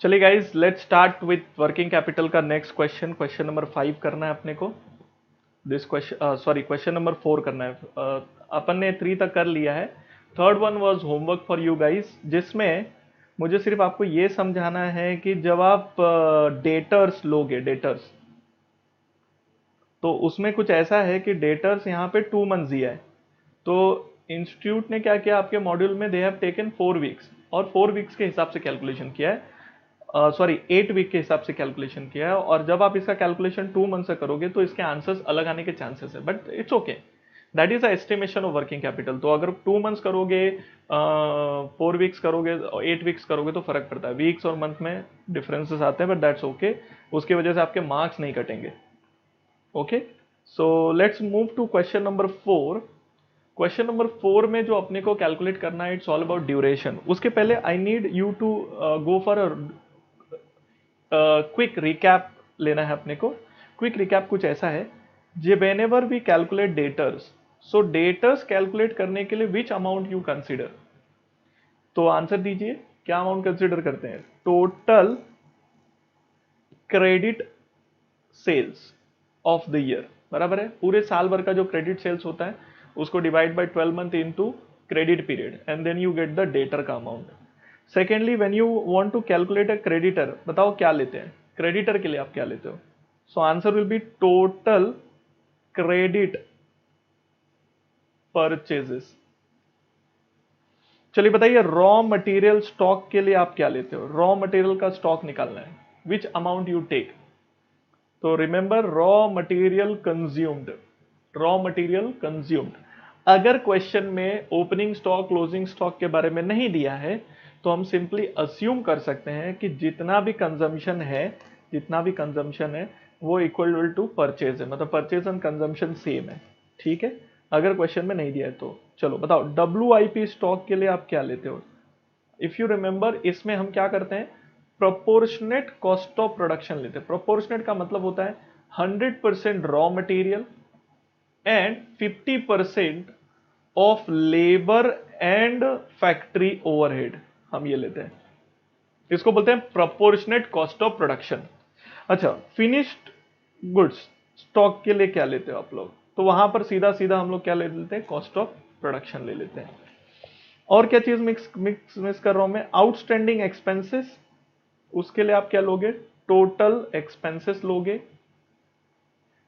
चलिए guys, let's start with working capital का next question. Question number 5 करना है अपने को। दिस क्वेश्चन क्वेश्चन नंबर 4 करना है। अपन ने 3 तक कर लिया है। Third one was homework for you guys, जिसमें मुझे सिर्फ आपको ये समझाना है कि जब आप डेटर्स लोगे, डेटर्स, तो उसमें कुछ ऐसा है कि डेटर्स यहाँ पे 2 मंथ्स दिया है। तो इंस्टीट्यूट ने क्या किया, आपके मॉड्यूल में दे हैव टेकन 4 वीक्स और 4 वीक्स के हिसाब से कैलकुलेशन किया है। 8 वीक के हिसाब से कैलकुलेशन किया है। और जब आप इसका कैलकुलेशन 2 मंथ से करोगे तो इसके आंसर्स अलग आने के चांसेस है, but it's okay, that is a estimation of working capital. तो अगर 2 मंथ्स करोगे, 4 वीक्स करोगे, 8 वीक्स करोगे तो फर्क पड़ता है, वीक्स और मंथ में डिफरेंसेस आते हैं, बट दैट्स ओके। उसकी वजह से आपके मार्क्स नहीं कटेंगे। Okay, so let's move to question number 4। Question number 4 में जो अपने को कैलकुलेट करना है, इट्स ऑल अबाउट ड्यूरेशन। उसके पहले I need you to go for a quick recap लेना है अपने को। क्विक रिकैप कुछ ऐसा है, जे whenever we calculate debtors, so debtors calculate करने के लिए विच अमाउंट यू कंसिडर। तो आंसर दीजिए, क्या अमाउंट कंसिडर करते हैं? Total credit sales of the year, बराबर है। पूरे साल भर का जो क्रेडिट सेल्स होता है उसको divide by 12 month into credit period and then you get the debtor का amount. Secondly, when you want to calculate a creditor, बताओ क्या लेते हैं क्रेडिटर के लिए, आप क्या लेते हो? So answer will be total credit purchases. चलिए बताइए, रॉ मटेरियल स्टॉक के लिए आप क्या लेते हो? रॉ मटेरियल का स्टॉक निकालना है, विच अमाउंट यू टेक। तो remember, raw material consumed, raw material consumed. अगर क्वेश्चन में ओपनिंग स्टॉक, क्लोजिंग स्टॉक के बारे में नहीं दिया है तो हम सिंपली अस्यूम कर सकते हैं कि जितना भी कंजम्पशन है, जितना भी कंजम्पशन है वो इक्वल टू परचेज है, मतलब परचेज एंड कंजम्पशन सेम है। ठीक है, अगर क्वेश्चन में नहीं दिया है तो। चलो बताओ, WIP स्टॉक के लिए आप क्या लेते हो? इफ यू रिमेंबर, इसमें हम क्या करते हैं, प्रोपोर्शनेट कॉस्ट ऑफ प्रोडक्शन लेते हैं। प्रोपोर्शनेट का मतलब होता है 100% raw material and 50% of labour and factory overhead, हम ये लेते हैं। इसको बोलते हैं प्रोपोर्शनेट कॉस्ट ऑफ प्रोडक्शन। अच्छा, फिनिश्ड गुड्स स्टॉक के लिए क्या लेते हो आप लोग? तो वहां पर सीधा सीधा हम लोग क्या ले लेते हैं, कॉस्ट ऑफ प्रोडक्शन ले लेते हैं। और क्या चीज मिक्स कर रहा हूं मैं? आउटस्टैंडिंग एक्सपेंसेस, उसके लिए आप क्या लोगे? टोटल एक्सपेंसेस लोगे।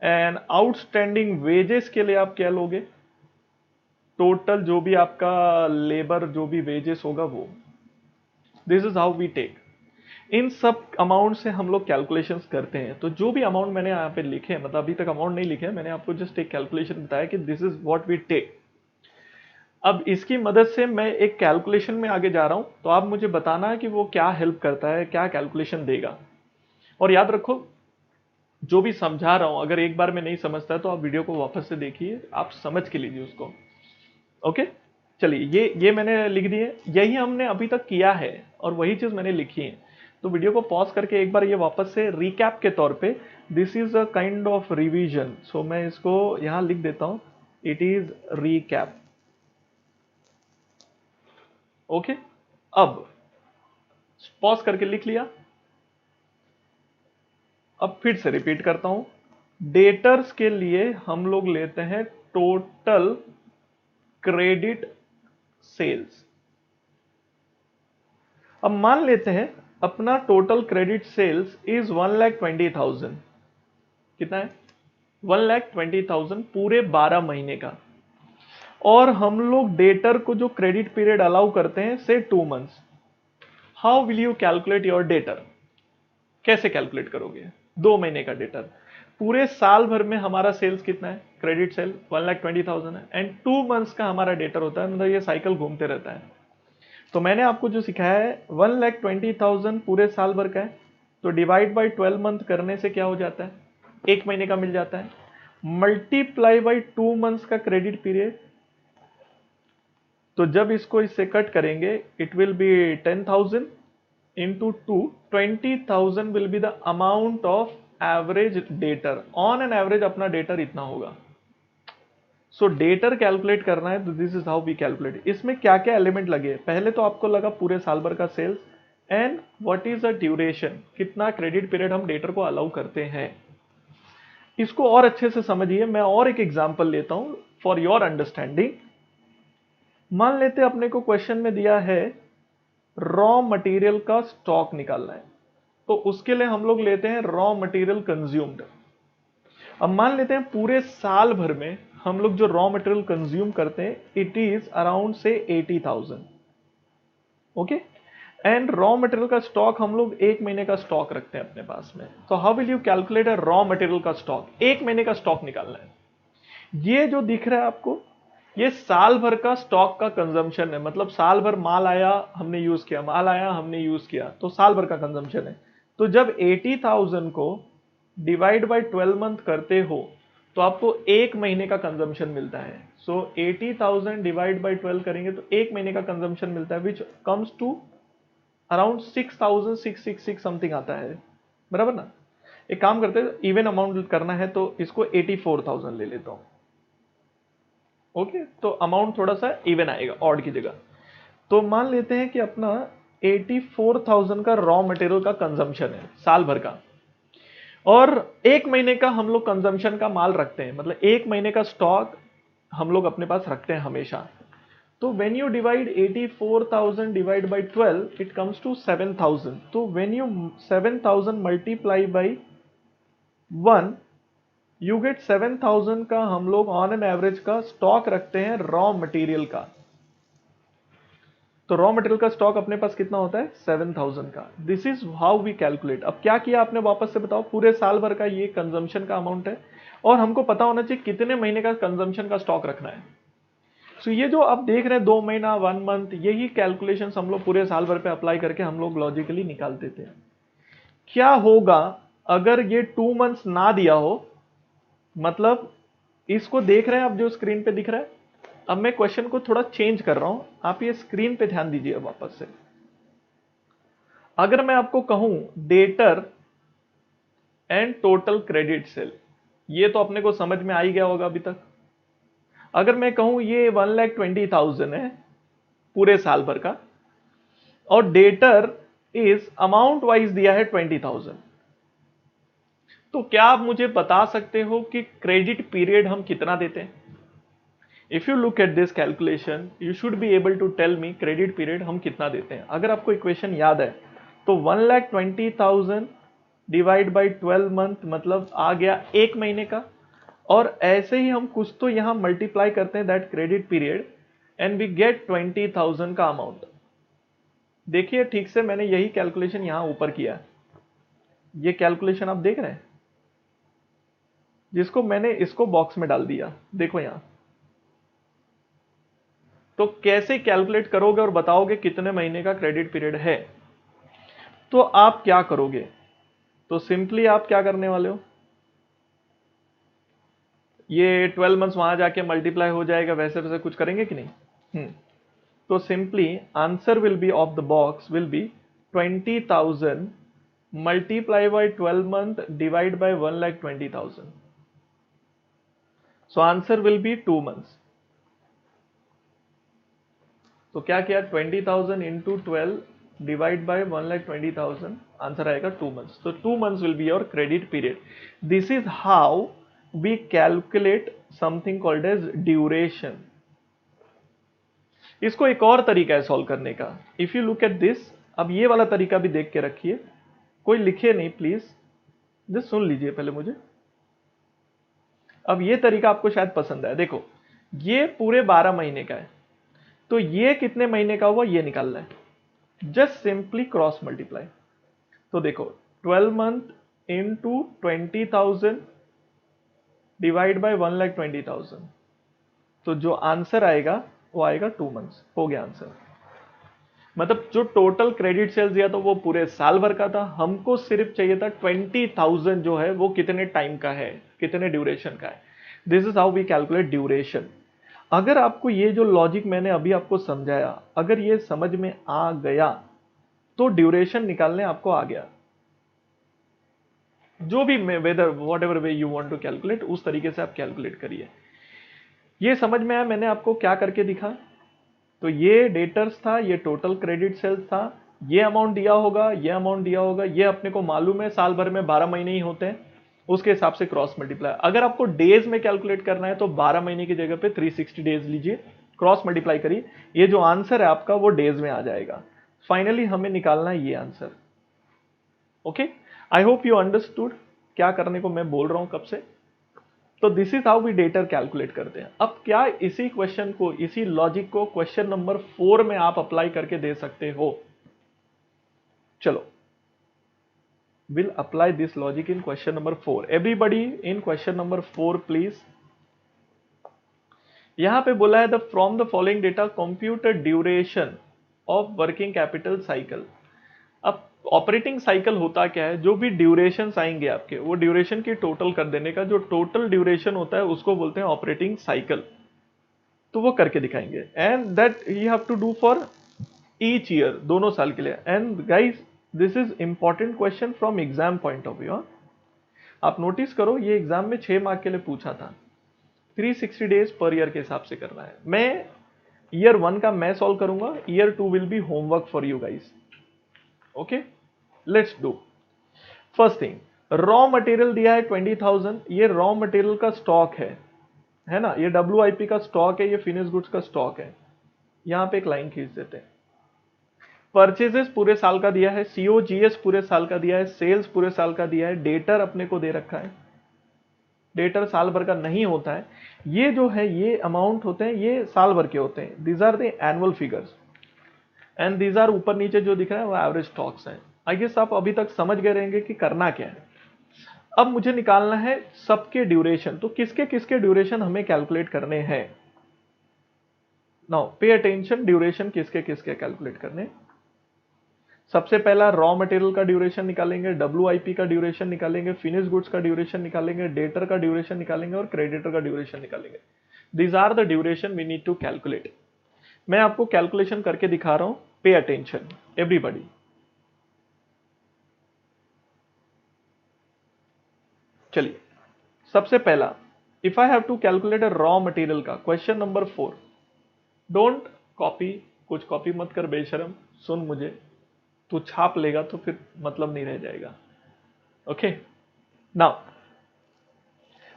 एंड आउटस्टैंडिंग वेजेस के लिए आप क्या लोगे? टोटल जो भी आपका लेबर, जो भी वेजेस होगा वो। This is how we take. इन सब अमाउंट से हम लोग कैलकुलेशंस करते हैं। तो जो भी अमाउंट मैंने यहाँ पे लिखे हैं, मतलब अभी तक अमाउंट नहीं लिखे हैं, मैंने आपको जस्ट एक कैलकुलेशन बताया कि this is what we take. अब इसकी मदद से मैं एक कैलकुलेशन में आगे जा रहा हूं, तो आप मुझे बताना है कि वो क्या हेल्प करता है, क्या कैलकुलेशन देगा। और याद रखो, जो भी समझा रहा हूं अगर एक बार में नहीं समझता है तो आप वीडियो को वापस से देखिए, आप समझ के लीजिए उसको। ओके, चलिए, ये मैंने लिख दिए, यही हमने अभी तक किया है और वही चीज मैंने लिखी है। तो वीडियो को पॉज करके एक बार ये वापस से रिकैप के तौर पे, this is a kind of revision, so मैं इसको यहां लिख देता हूं, इट इज रिकैप। ओके, अब पॉज करके लिख लिया। अब फिर से रिपीट करता हूं, डेटर्स के लिए हम लोग लेते हैं टोटल क्रेडिट सेल्स। अब मान लेते हैं अपना टोटल क्रेडिट सेल्स इज 1,20,000। कितना है? 1,20,000 पूरे 12 महीने का। और हम लोग डेटर को जो क्रेडिट पीरियड अलाउ करते हैं से 2 months. How will you calculate your debtor? कैसे कैलकुलेट करोगे 2 महीने का डेटर? पूरे साल भर में हमारा सेल्स कितना है? क्रेडिट सेल 1,20,000 है, एंड 2 मंथ्स का हमारा डेटर होता है, मतलब ये साइकिल घूमते रहता है। तो मैंने आपको जो सिखाया है, 1,20,000 पूरे साल भर का है, तो डिवाइड बाई 12 मंथ करने से क्या हो जाता है? 1 महीने का मिल जाता है। मल्टीप्लाई बाई 2 मंथ्स का क्रेडिट पीरियड, तो जब इससे कट करेंगे, it will be 10,000 into 2, 20,000 will be the amount of average debtor. On an average अपना डेटर इतना होगा। सो डेटर कैलकुलेट करना है, तो this is how we calculate. इसमें क्या क्या एलिमेंट लगे? पहले तो आपको लगा पूरे साल भर का sales and what is the duration, कितना क्रेडिट पीरियड हम डेटर को अलाउ करते हैं। इसको और अच्छे से समझिए, मैं और एक एग्जांपल लेता हूं फॉर योर अंडरस्टैंडिंग। मान लेते अपने को क्वेश्चन में दिया है रॉ मटेरियल का स्टॉक निकालना है, तो उसके लिए हम लोग लेते हैं रॉ मटेरियल कंज्यूम्ड। अब मान लेते हैं पूरे साल भर में हम लोग जो रॉ मटेरियल कंज्यूम करते हैं इट इज अराउंड से 80,000, ओके। एंड रॉ मटेरियल का स्टॉक हम लोग 1 महीने का स्टॉक रखते हैं अपने पास में। तो how will you calculate a raw material का स्टॉक, 1 महीने का स्टॉक निकालना है। ये जो दिख रहा है आपको, ये साल भर का स्टॉक का कंजम्पशन है, मतलब साल भर माल आया हमने यूज किया, माल आया हमने यूज किया, तो साल भर का कंजम्पशन है। तो जब 80,000 को डिवाइड बाय 12 मंथ करते हो तो आपको 1 महीने का कंजम्पशन मिलता है। सो 80,000 डिवाइड बाय 12 करेंगे तो 1 महीने का कंजम्पशन मिलता है, which comes to around 6,666 something आता है, बराबर ना। एक काम करते हैं, इवन अमाउंट करना है तो इसको 84,000 ले लेता हूं, ओके। तो अमाउंट थोड़ा सा इवन आएगा ऑड की जगह। तो मान लेते हैं कि अपना 84,000 का रॉ मटेरियल का कंजम्पशन है साल भर का, और 1 महीने का हम लोग कंजम्पशन का माल रखते हैं, मतलब 1 महीने का स्टॉक हम लोग अपने पास रखते हैं हमेशा। तो when you divide 84,000 divide by 12 it comes to 7,000। तो when you 7,000 multiply by 1 you get 7,000 का हम लोग ऑन एन एवरेज का स्टॉक रखते हैं रॉ मटेरियल का। तो रॉ मटेरियल का स्टॉक अपने पास कितना होता है 7,000 का। This is how we calculate. अब क्या किया आपने, वापस से बताओ, पूरे साल भर का ये कंजम्पशन का अमाउंट है और हमको पता होना चाहिए कितने महीने का कंजम्पशन का स्टॉक रखना है। तो ये जो आप देख रहे हैं 2 महीना 1 मंथ, यही कैलकुलेशन हम लोग पूरे साल भर पे अप्लाई करके हम लोग लॉजिकली निकाल देते हैं। क्या होगा अगर ये 2 मंथ्स ना दिया हो, मतलब इसको देख रहे हैं आप जो स्क्रीन पे दिख रहा है। अब मैं क्वेश्चन को थोड़ा चेंज कर रहा हूं, आप ये स्क्रीन पे ध्यान दीजिए वापस से। अगर मैं आपको कहूं debtor and total credit sale, ये तो अपने को समझ में आ ही गया होगा अभी तक। अगर मैं कहूं ये 1,20,000 है पूरे साल भर का, और डेटर इज अमाउंट वाइज दिया है 20,000, तो क्या आप मुझे बता सकते हो कि क्रेडिट पीरियड हम कितना देते हैं? If you look at this calculation you should be able to tell me credit period हम कितना देते हैं। अगर आपको इक्वेशन याद है तो 1,20,000 डिवाइड बाई 12 मंथ मतलब आ गया 1 महीने का, और ऐसे ही हम कुछ तो यहां मल्टीप्लाई करते हैं that credit period and we get 20,000 का अमाउंट। देखिए ठीक से, मैंने यही कैलकुलेशन यहां ऊपर किया, ये कैलकुलेशन आप देख रहे हैं, जिसको मैंने इसको बॉक्स में डाल दिया, देखो यहां। तो कैसे कैलकुलेट करोगे और बताओगे कितने महीने का क्रेडिट पीरियड है? तो आप क्या करोगे, तो सिंपली आप क्या करने वाले हो, ये 12 मंथ्स वहां जाके मल्टीप्लाई हो जाएगा, वैसे वैसे कुछ करेंगे कि नहीं? तो simply answer will B of the box will be 20,000 multiply by 12 month divide by 1,20,000। So answer will B 2 months. तो क्या किया, 20,000 इंटू 12 डिवाइड बाय 1,20,000, आंसर आएगा 2 मंथ्स। तो 2 months will be your credit period. This is how we calculate something called as duration. इसको एक और तरीका है सॉल्व करने का। If you look at this, अब ये वाला तरीका भी देख के रखिए, कोई लिखे नहीं प्लीज, जस्ट सुन लीजिए पहले मुझे। अब ये तरीका आपको शायद पसंद है। देखो ये पूरे 12 महीने का है, तो ये कितने महीने का हुआ ये निकालना है, जस्ट सिंपली क्रॉस मल्टीप्लाई। तो देखो 12 मंथ इंटू 20,000 डिवाइड बाय 1,20,000, तो जो आंसर आएगा वो आएगा 2 मंथ्स। हो गया आंसर। मतलब जो टोटल क्रेडिट सेल्स दिया था वो पूरे साल भर का था, हमको सिर्फ चाहिए था 20,000 जो है वो कितने टाइम का है, कितने ड्यूरेशन का है। This is how we calculate duration. अगर आपको ये जो लॉजिक मैंने अभी आपको समझाया, अगर ये समझ में आ गया तो ड्यूरेशन निकालने आपको आ गया। जो भी whether whatever way you want to calculate, उस तरीके से आप कैलकुलेट करिए। ये समझ में आया मैंने आपको क्या करके दिखा? तो ये डेटर्स था, ये टोटल क्रेडिट सेल्स था, ये अमाउंट दिया होगा, ये अमाउंट दिया होगा, ये अपने को मालूम है साल भर में 12 महीने ही होते हैं, उसके हिसाब से क्रॉस मल्टीप्लाई। अगर आपको डेज में कैलकुलेट करना है तो 12 महीने की जगह पे 360 डेज लीजिए, क्रॉस मल्टीप्लाई करिए, ये जो आंसर है आपका वो डेज में आ जाएगा। फाइनली हमें निकालना है ये answer. Okay, I hope you understood क्या करने को मैं बोल रहा हूं कब से। तो this is how we debtor calculate करते हैं। अब क्या इसी क्वेश्चन को, इसी लॉजिक को क्वेश्चन नंबर 4 में आप अप्लाई करके दे सकते हो। चलो, will apply this logic in question number 4। Everybody in question number 4 please. यहां पे बोला है the from the following data compute duration of working capital cycle. अब ऑपरेटिंग साइकिल होता क्या है, जो भी ड्यूरेशन आएंगे आपके, वो ड्यूरेशन की टोटल कर देने का जो टोटल ड्यूरेशन होता है उसको बोलते हैं ऑपरेटिंग साइकिल। तो वो करके दिखाएंगे and that you have to do for each year, दोनों साल के लिए। And guys this is important question from exam point of view. आप नोटिस करो ये एग्जाम में 6 मार्क के लिए पूछा था। 360 डेज पर ईयर के हिसाब से करना है। मैं ईयर 1 का मैं सॉल्व करूंगा, year 2 will be homework for you guys. Okay, let's do. First thing, raw material दिया है 20,000, ये रॉ मटेरियल का स्टॉक है ना, ये WIP का स्टॉक है, ये फिनिश गुड्स का स्टॉक है। यहां पे एक लाइन खींच देते हैं। परचेजेस पूरे साल का दिया है, COGS पूरे साल का दिया है, सेल्स पूरे साल का दिया है, डेटर अपने को दे रखा है, डेटर साल भर का नहीं होता है। ये जो है ये अमाउंट होते हैं, ये साल भर के होते हैं। These are the annual figures and these are ऊपर नीचे जो दिख रहा है वो एवरेज स्टॉक्स हैं। आई गेस आप अभी तक समझ गए रहेंगे कि करना क्या है। अब मुझे निकालना है सबके ड्यूरेशन। तो किसके किसके ड्यूरेशन हमें कैलकुलेट करने हैं। नाउ पे अटेंशन, ड्यूरेशन किसके किसके कैलकुलेट करने। सबसे पहला रॉ मटेरियल का ड्यूरेशन निकालेंगे, WIP का ड्यूरेशन निकालेंगे, फिनिश गुड्स का ड्यूरेशन निकालेंगे, डेटर का ड्यूरेशन निकालेंगे और क्रेडिटर का ड्यूरेशन निकालेंगे। These are the duration we need to calculate. मैं आपको कैलकुलेशन करके दिखा रहा हूं, पे अटेंशन एवरीबॉडी। चलिए, सबसे पहला, if I have to calculate a raw material का, क्वेश्चन नंबर 4। डोंट कॉपी, कुछ कॉपी मत कर बेशरम, सुन मुझे, तू छाप लेगा तो फिर मतलब नहीं रह जाएगा। ओके, नाउ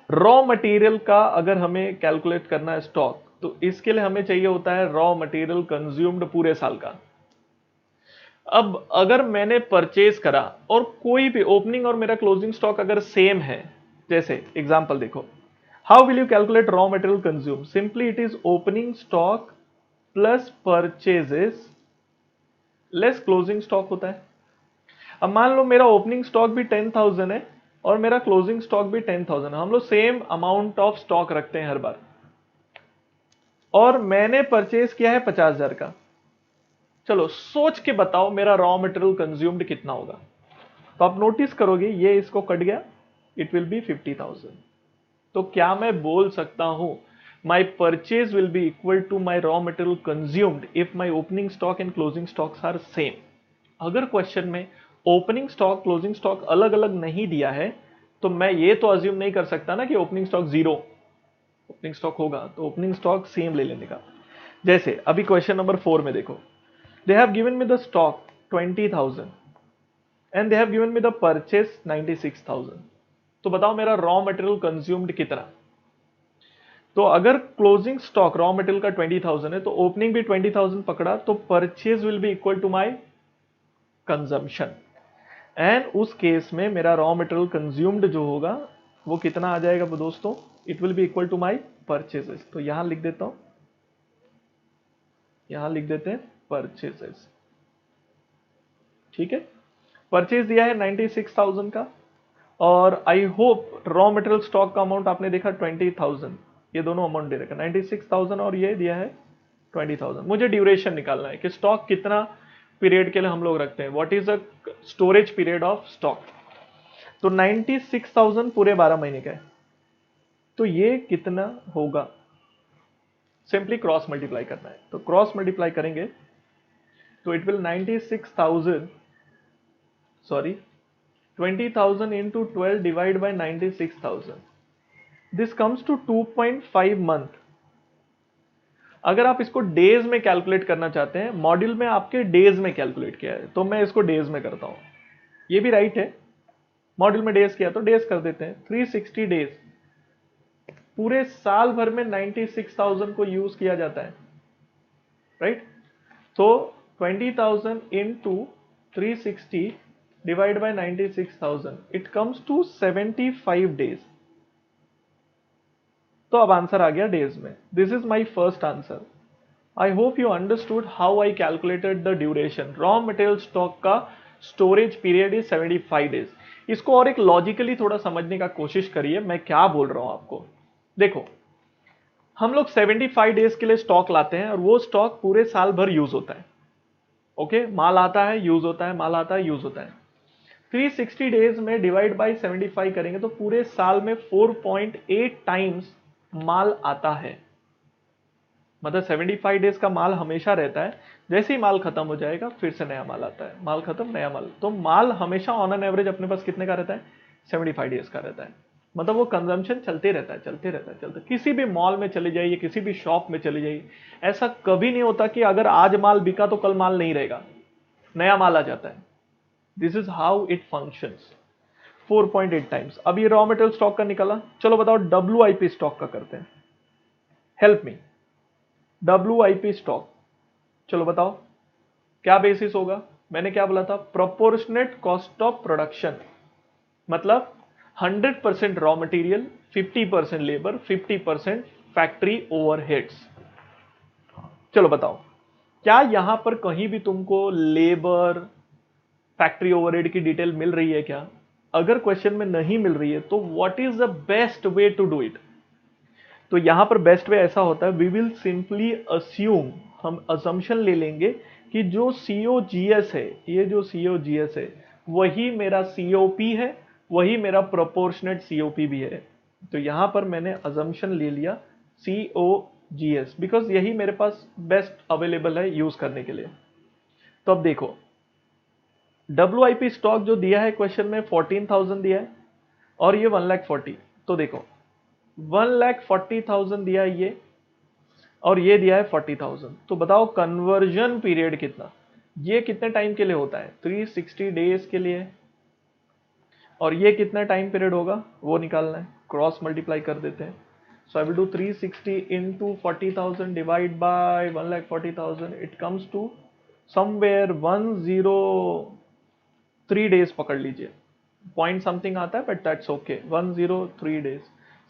रॉ मटेरियल का अगर हमें कैलकुलेट करना है स्टॉक, तो इसके लिए हमें चाहिए होता है रॉ मटेरियल कंज्यूम्ड पूरे साल का। अब अगर मैंने परचेज करा और कोई भी ओपनिंग और मेरा क्लोजिंग स्टॉक अगर सेम है, जैसे एग्जांपल देखो, how will you calculate raw material consume. Simply it is opening stock plus purchases less closing stock होता है। अब मान लो मेरा ओपनिंग स्टॉक भी 10,000 है और मेरा क्लोजिंग स्टॉक भी 10,000 है, हम लोग सेम अमाउंट ऑफ स्टॉक रखते हैं हर बार, और मैंने परचेज किया है 50,000 का। चलो सोच के बताओ मेरा रॉ मटेरियल कंज्यूम्ड कितना होगा। तो आप नोटिस करोगे ये इसको कट गया, इट विल बी 50,000। तो क्या मैं बोल सकता हूं my purchase will be equal to my raw material consumed if my opening stock and closing stocks are same. अगर क्वेश्चन में ओपनिंग स्टॉक क्लोजिंग स्टॉक अलग अलग नहीं दिया है तो मैं ये तो अज्यूम नहीं कर सकता ना कि ओपनिंग स्टॉक 0, ओपनिंग स्टॉक होगा तो ओपनिंग स्टॉक सेम ले लेने का। जैसे अभी क्वेश्चन नंबर 4 में देखो, they have given me the stock 20,000 and they have given me the purchase 96,000। तो बताओ मेरा रॉ मटेरियल कंज्यूम्ड कितना। तो अगर क्लोजिंग स्टॉक रॉ मटेरियल का 20,000 है तो ओपनिंग भी 20,000 पकड़ा, तो purchase will be equal to my consumption and उस केस में मेरा रॉ मटेरियल कंज्यूम्ड जो होगा वो कितना आ जाएगा दोस्तों, it will be equal to my purchases. तो यहां लिख देता हूं, यहां लिख देते हैं परचेजेस। ठीक है, परचेज दिया है 96,000 का और I hope raw material stock का अमाउंट आपने देखा 20,000, ये दोनों अमाउंट दे रखा 96,000 और ये दिया है 20,000। मुझे ड्यूरेशन निकालना है कि स्टॉक कितना पीरियड के लिए हम लोग रखते हैं, what is the storage period of stock. तो 96,000 पूरे 12 महीने का है, तो ये कितना होगा, सिंपली क्रॉस मल्टीप्लाई करना है। तो क्रॉस मल्टीप्लाई करेंगे तो it will 96,000 sorry 20,000 into 12 divided by 96,000, this comes to 2.5 month। अगर आप इसको डेज में कैलकुलेट करना चाहते हैं, मॉड्यूल में आपके डेज में कैलकुलेट किया है, तो मैं इसको डेज में करता हूं, ये भी राइट है। मॉड्यूल में डेज किया तो डेज कर देते हैं। 360 डेज, पूरे साल भर में 96,000 को यूज किया जाता है, राइट। तो 20,000 into 360 divide by 96,000, it comes to 75 days. तो अब आंसर आ गया डेज में। This is my first answer. I hope you understood how I calculated the duration. Raw material stock का स्टोरेज पीरियड इज 75 डेज। इसको और एक लॉजिकली थोड़ा समझने का कोशिश करिए, मैं क्या बोल रहा हूं आपको। देखो, हम लोग 75 डेज के लिए स्टॉक लाते हैं और वो स्टॉक पूरे साल भर यूज होता है। ओके, माल आता है, यूज होता है, माल आता है, यूज होता है। 360 डेज में डिवाइड बाई 75 करेंगे तो पूरे साल में 4.8 टाइम्स माल आता है। मतलब 75 डेज का माल हमेशा रहता है, जैसे ही माल खत्म हो जाएगा फिर से नया माल आता है, माल खत्म नया माल। तो माल हमेशा ऑन एन एवरेज अपने पास कितने का रहता है? 75 डेज का रहता है। मतलब वो कंजम्पशन चलते रहता है, चलते रहता है, चलते। किसी भी मॉल में चले जाइए, किसी भी शॉप में चले जाइए, ऐसा कभी नहीं होता कि अगर आज माल बिका तो कल माल नहीं रहेगा, नया माल आ जाता है। This is how it functions. 4.8 times. अब ये रॉ मटेरियल स्टॉक का निकाला, चलो बताओ WIP स्टॉक का करते हैं। Help me. WIP स्टॉक, चलो बताओ क्या बेसिस होगा? मैंने क्या बोला था? Proportionate cost of production. मतलब 100% raw material, 50% labour, 50% factory overheads. चलो बताओ, क्या यहां पर कहीं भी तुमको लेबर, फैक्ट्री ओवरहेड की डिटेल मिल रही है क्या? अगर क्वेश्चन में नहीं मिल रही है तो what is the best way to do it? तो यहां पर बेस्ट वे ऐसा होता है, वी विल सिंपली अस्यूम, हम असम्पशन ले लेंगे कि जो COGS है, ये जो COGS है वही मेरा COP है, वही मेरा प्रोपोर्शनेट COP भी है। तो यहां पर मैंने असम्पशन ले लिया COGS, बिकॉज यही मेरे पास बेस्ट अवेलेबल है यूज करने के लिए। तो अब देखो, WIP स्टॉक जो दिया है क्वेश्चन में 14,000 दिया है और ये 1,40,000। तो देखो 1,40,000 दिया है ये, और ये दिया है 40,000। तो बताओ कन्वर्जन पीरियड कितना? ये कितने टाइम के लिए होता है? 360 डेज के लिए। और ये कितना टाइम पीरियड होगा वो निकालना है, क्रॉस मल्टीप्लाई कर देते हैं। So I will do 360 into 40,000 divide by 1,40,000, it comes to somewhere 103 days पकड़ लीजिए, पॉइंट समथिंग आता है but that's okay, 103 days.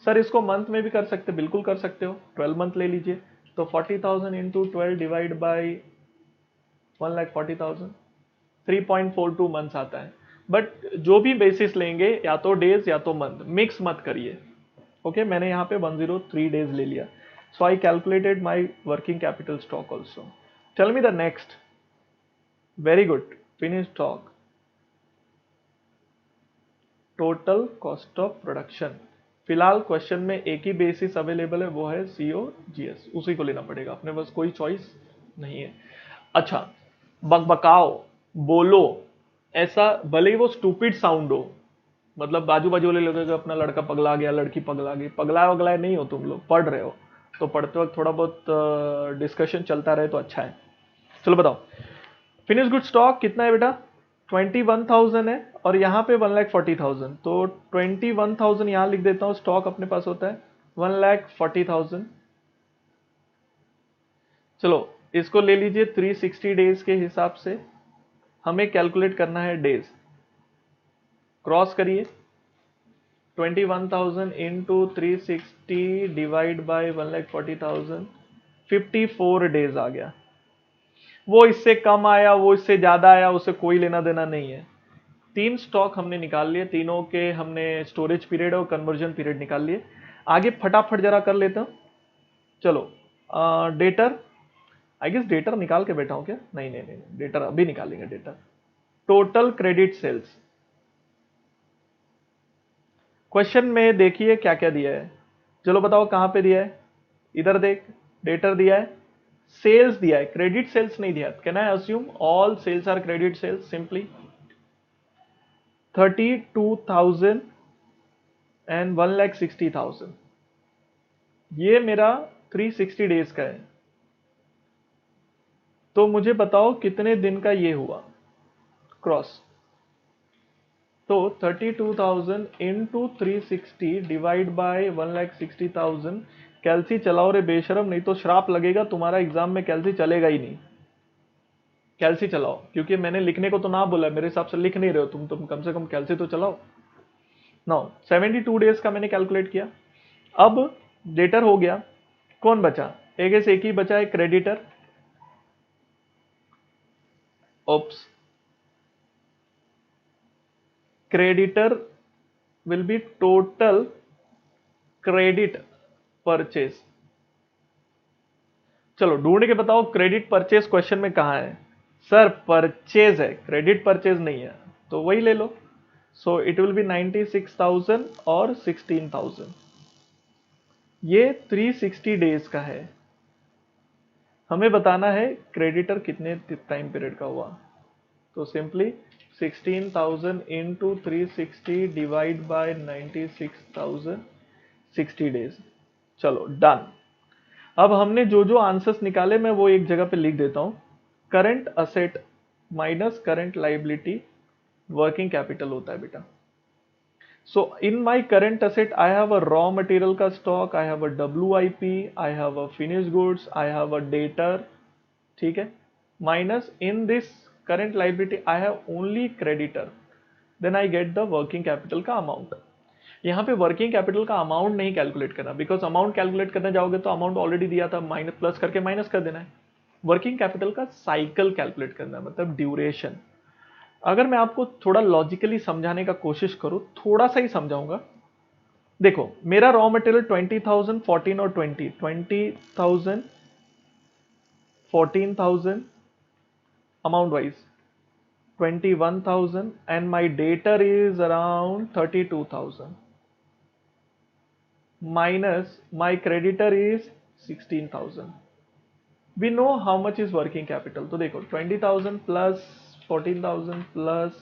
Sir इसको मंथ में भी कर सकते, बिल्कुल कर सकते हो, 12 मंथ ले लीजिए। तो 40,000 इंटू 12 डिवाइड बाई 1,40,000, 3.42 मंथ्स आता है। बट जो भी बेसिस लेंगे, या तो डेज या तो मंथ, मिक्स मत करिए। ओके, मैंने यहाँ पे 103 डेज ले लिया। So I calculated my working capital stock also. Tell me the next. Very good, finish stock, total cost of production. फिलहाल क्वेश्चन में एक ही बेसिस अवेलेबल है, वो है COGS, उसी को लेना पड़ेगा, अपने पास कोई चॉइस नहीं है। अच्छा, बकबकाओ, बोलो, ऐसा भले ही वो स्टूपिड साउंड हो, मतलब बाजू बाजू वाले लोगों को अपना लड़का पगला गया, लड़की पगला गई, पगला वगला नहीं हो तुम लोग, पढ़ रहे हो, तो पढ़ते वक्त थोड़ा बहुत डिस्कशन चलता रहे तो अच्छा है। चलो बताओ, फिनिश गुड स्टॉक कितना है बेटा? 21,000 है और यहाँ पे 1,40,000, तो 21,000 यहाँ लिख देता हूँ, स्टॉक अपने पास होता है 1,40,000। चलो इसको ले लीजिए 360 डेज के हिसाब से, हमें कैलकुलेट करना है डेज। क्रॉस करिए, 21,000 इंटू 360 डिवाइड बाई 1,40,000, 54 डेज आ गया। वो इससे कम आया, वो इससे ज्यादा आया, उसे कोई लेना देना नहीं है। 3 स्टॉक हमने निकाल लिए, तीनों के हमने स्टोरेज पीरियड और कन्वर्जन पीरियड निकाल लिए। आगे फटाफट जरा कर लेते हो। चलो डेटर, आई गेस डेटर निकाल के बैठा हूं क्या? नहीं नहीं नहीं, डेटर अभी निकालेंगे। Debtor, total credit sales. Question में देखिए क्या क्या दिया है, चलो बताओ कहां पे दिया है। इधर देख, डेटर दिया है, सेल्स दिया है, क्रेडिट सेल्स नहीं दिया। Can I assume all sales are credit sales? Simply 32,000 and 1,60,000, ये मेरा 360 डेज का है। तो मुझे बताओ कितने दिन का ये हुआ क्रॉस। तो 32,000 इंटू 360 डिवाइड बाय 1,60,000। कैलसी चलाओ रे बेशरम, नहीं तो श्राप लगेगा तुम्हारा, एग्जाम में कैलसी चलेगा ही नहीं। कैलसी चलाओ, क्योंकि मैंने लिखने को तो ना बोला, मेरे हिसाब से लिख नहीं रहे हो तुम कम से कम कैलसी तो चलाओ। नाउ 72 डेज का मैंने कैलकुलेट किया। अब डेटर हो गया, कौन बचा? एक ही बचा है, creditor. Oops, creditor will be total credit purchase. चलो ढूंढ के बताओ क्रेडिट परचेज क्वेश्चन में कहां है। सर परचेज है, क्रेडिट परचेज नहीं है, तो वही ले लो। सो इट विल बी 96,000 और 16,000। ये 360 डेज का है। हमें बताना है क्रेडिटर कितने टाइम पीरियड का हुआ। तो simply 16,000 into 360 divide by 96,000, 60 days. चलो डन। अब हमने जो जो आंसर्स निकाले मैं वो एक जगह पे लिख देता हूं। Current asset minus current liability working capital होता है बेटा। So in my current asset I have a raw material का stock, I have a WIP, I have a finish goods, I have a debtor, ठीक है। Minus in this current liability I have only creditor, then I get the working capital का amount. यहाँ पे working capital का amount नहीं calculate करना, because amount calculate करने जाओगे तो अमाउंट ऑलरेडी दिया था, माइनस प्लस करके माइनस कर देना है। वर्किंग कैपिटल का साइकिल कैलकुलेट करना है, मतलब ड्यूरेशन। अगर मैं आपको थोड़ा लॉजिकली समझाने का कोशिश करूं, थोड़ा सा ही समझाऊंगा। देखो मेरा रॉ मटेरियल 20,000, 14 और 20,000, 14,000 amount wise 21,000 and my debtor is around 32,000 minus my creditor is 16,000. We know how much is working capital. तो देखो 20,000 plus 14,000 plus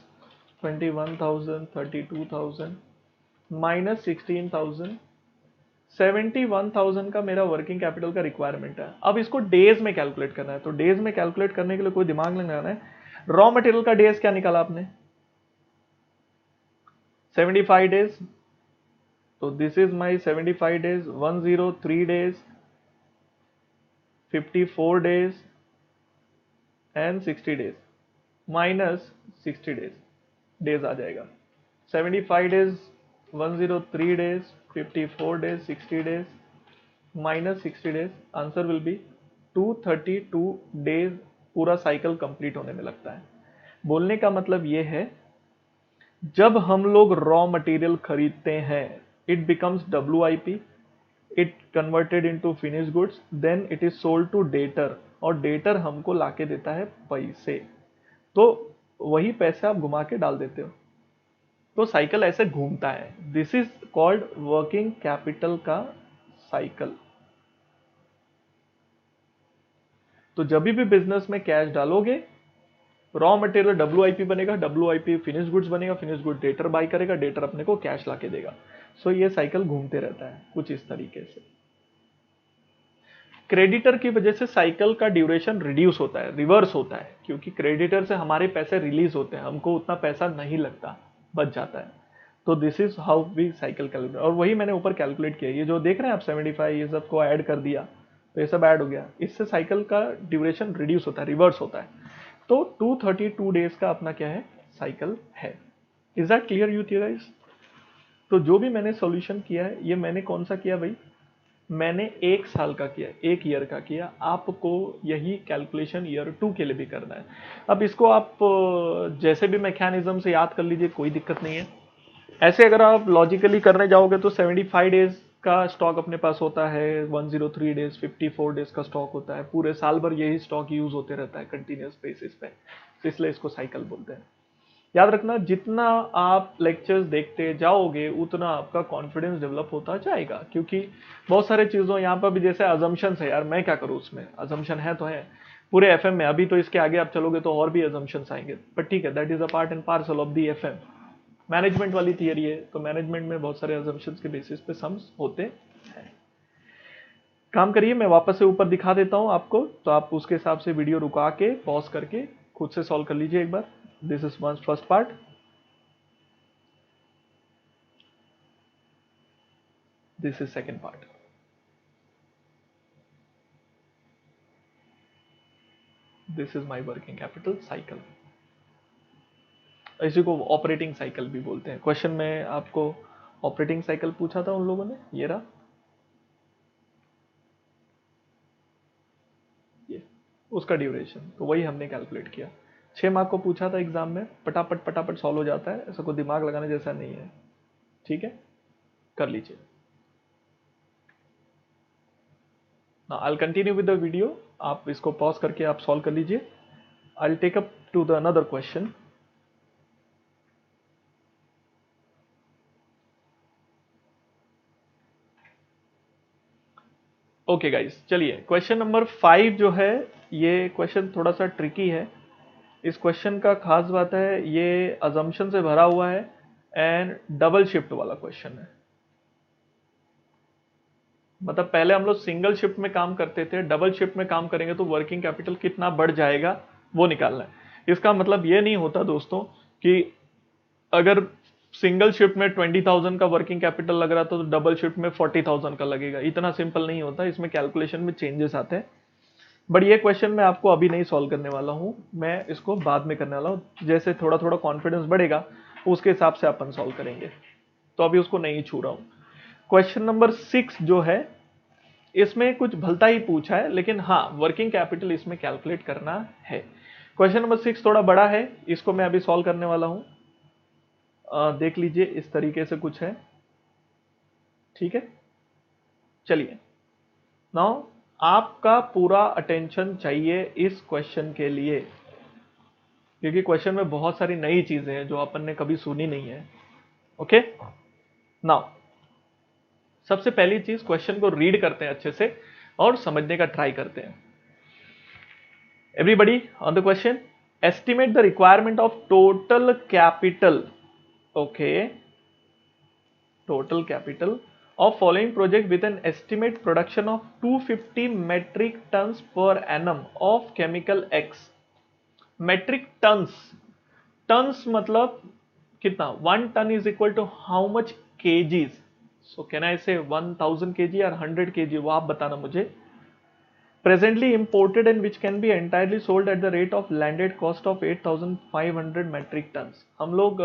21,000, 32,000 minus 16,000, 71,000 का मेरा वर्किंग कैपिटल का रिक्वायरमेंट है। अब इसको डेज में कैलकुलेट करना है, तो डेज में कैलकुलेट करने के लिए कोई दिमाग लगाना है। रॉ मटेरियल का डेज क्या निकाला आपने? 75 डेज। तो this is my 75 days, 103 days, 54 days and 60 days minus 60 days. Days आ जाएगा 75 days, 103 days, 54 days, 60 days minus 60 days. Answer will be 232 days. पूरा साइकिल कंप्लीट होने में लगता है। बोलने का मतलब ये है, जब हम लोग रॉ मटेरियल खरीदते हैं, it becomes WIP, it converted into finish goods, then it is sold to debtor, और डेटर हमको लाके देता है पैसे, तो वही पैसे आप घुमा के डाल देते हो। तो साइकिल ऐसे घूमता है। This is called working capital का साइकिल। तो जब भी बिजनेस में कैश डालोगे, रॉ मटेरियल WIP बनेगा, WIP फिनिश गुड्स बनेगा, फिनिश गुड डेटर बाय करेगा, डेटर अपने को कैश लाके देगा। सो ये साइकिल घूमते रहता है कुछ इस तरीके से। क्रेडिटर की वजह से साइकिल का ड्यूरेशन रिड्यूस होता है, रिवर्स होता है, क्योंकि क्रेडिटर से हमारे पैसे रिलीज होते हैं, हमको उतना पैसा नहीं लगता, बच जाता है। तो this is how we cycle calculate, और वही मैंने ऊपर कैलकुलेट किया। ये जो देख रहे हैं आप 75, ये सब को ऐड कर दिया तो ये सब ऐड हो गया, इससे साइकिल का ड्यूरेशन रिड्यूस होता है, रिवर्स होता है। तो 232 डेज का अपना क्या है, साइकिल है। Is that clear you guys? तो जो भी मैंने सॉल्यूशन किया है, ये मैंने कौन सा किया भाई, मैंने 1 साल का किया, 1 ईयर का किया। आपको यही कैलकुलेशन ईयर 2 के लिए भी करना है। अब इसको आप जैसे भी मैकेनिज्म से याद कर लीजिए, कोई दिक्कत नहीं है। ऐसे अगर आप लॉजिकली करने जाओगे तो 75 डेज का स्टॉक अपने पास होता है, 103 डेज, 54 डेज का स्टॉक होता है, पूरे साल भर यही स्टॉक यूज होते रहता है कंटिन्यूस बेसिस पे, तो इसलिए इसको साइकिल बोलते हैं। याद रखना, जितना आप लेक्चर्स देखते जाओगे उतना आपका कॉन्फिडेंस डेवलप होता जाएगा, क्योंकि बहुत सारे चीजों यहाँ पर भी जैसे अजम्पशंस है, यार मैं क्या करूँ, उसमें अजम्पशन है तो है पूरे FM में। अभी तो इसके आगे आप चलोगे तो और भी अजम्पशंस आएंगे, पर ठीक है, that is a part and parcel of the FM। Management वाली थियरी है, तो मैनेजमेंट में बहुत सारे अजम्पशंस के बेसिस पे सम्स होते हैं। काम करिए, मैं वापस से ऊपर दिखा देता हूं आपको, तो आप उसके हिसाब से वीडियो रुका के पॉज करके खुद से सॉल्व कर लीजिए एक बार। This is one first part, this is second part. This is my working capital cycle, इसी को ऑपरेटिंग साइकिल भी बोलते हैं। क्वेश्चन में आपको ऑपरेटिंग साइकिल पूछा था उन लोगों ने, ये रहा, ये उसका ड्यूरेशन, तो वही हमने कैलकुलेट किया। 6 मार्क को पूछा था एग्जाम में, पटापट पटापट सॉल्व हो जाता है, ऐसा कोई दिमाग लगाने जैसा नहीं है। ठीक है, कर लीजिए। I continue with the video, आप इसको पॉज करके आप सॉल्व कर लीजिए। I take up to the another question. Okay guys, चलिए क्वेश्चन नंबर 5 जो है, ये क्वेश्चन थोड़ा सा ट्रिकी है। इस क्वेश्चन का खास बात है ये अजम्पशन से भरा हुआ है एंड डबल शिफ्ट वाला क्वेश्चन है। मतलब पहले हम लोग सिंगल शिफ्ट में काम करते थे, डबल शिफ्ट में काम करेंगे तो वर्किंग कैपिटल कितना बढ़ जाएगा वो निकालना है। इसका मतलब ये नहीं होता दोस्तों कि अगर सिंगल शिफ्ट में 20,000 का वर्किंग कैपिटल लग रहा था तो डबल शिफ्ट में 40,000 का लगेगा, इतना सिंपल नहीं होता, इसमें कैलकुलेशन में चेंजेस आते हैं। बट ये क्वेश्चन मैं आपको अभी नहीं सॉल्व करने वाला हूँ, मैं इसको बाद में करने वाला हूँ, जैसे थोड़ा थोड़ा कॉन्फिडेंस बढ़ेगा उसके हिसाब से अपन सॉल्व करेंगे, तो अभी उसको नहीं छू रहा हूँ। क्वेश्चन नंबर 6 जो है, इसमें कुछ भलता ही पूछा है, लेकिन हाँ वर्किंग कैपिटल इसमें कैलकुलेट करना है। क्वेश्चन नंबर 6 थोड़ा बड़ा है, इसको मैं अभी सॉल्व करने वाला हूँ। देख लीजिए, इस तरीके से कुछ है। ठीक है, चलिए नाउ आपका पूरा अटेंशन चाहिए इस क्वेश्चन के लिए, क्योंकि क्वेश्चन में बहुत सारी नई चीजें हैं जो अपन ने कभी सुनी नहीं है। ओके, नाउ सबसे पहली चीज, क्वेश्चन को रीड करते हैं अच्छे से और समझने का ट्राई करते हैं। Everybody on the question, estimate the requirement of total capital, okay, total capital of following project with an estimate production of 250 metric tons per annum of chemical X। metric tons, tons मतलब कितना, 1 ton is equal to how much kgs, so can I say 1000 kg or 100 kg, वो आप बताना मुझे। presently imported and which can be entirely sold at the rate of landed cost of 8500 metric tons। हम लोग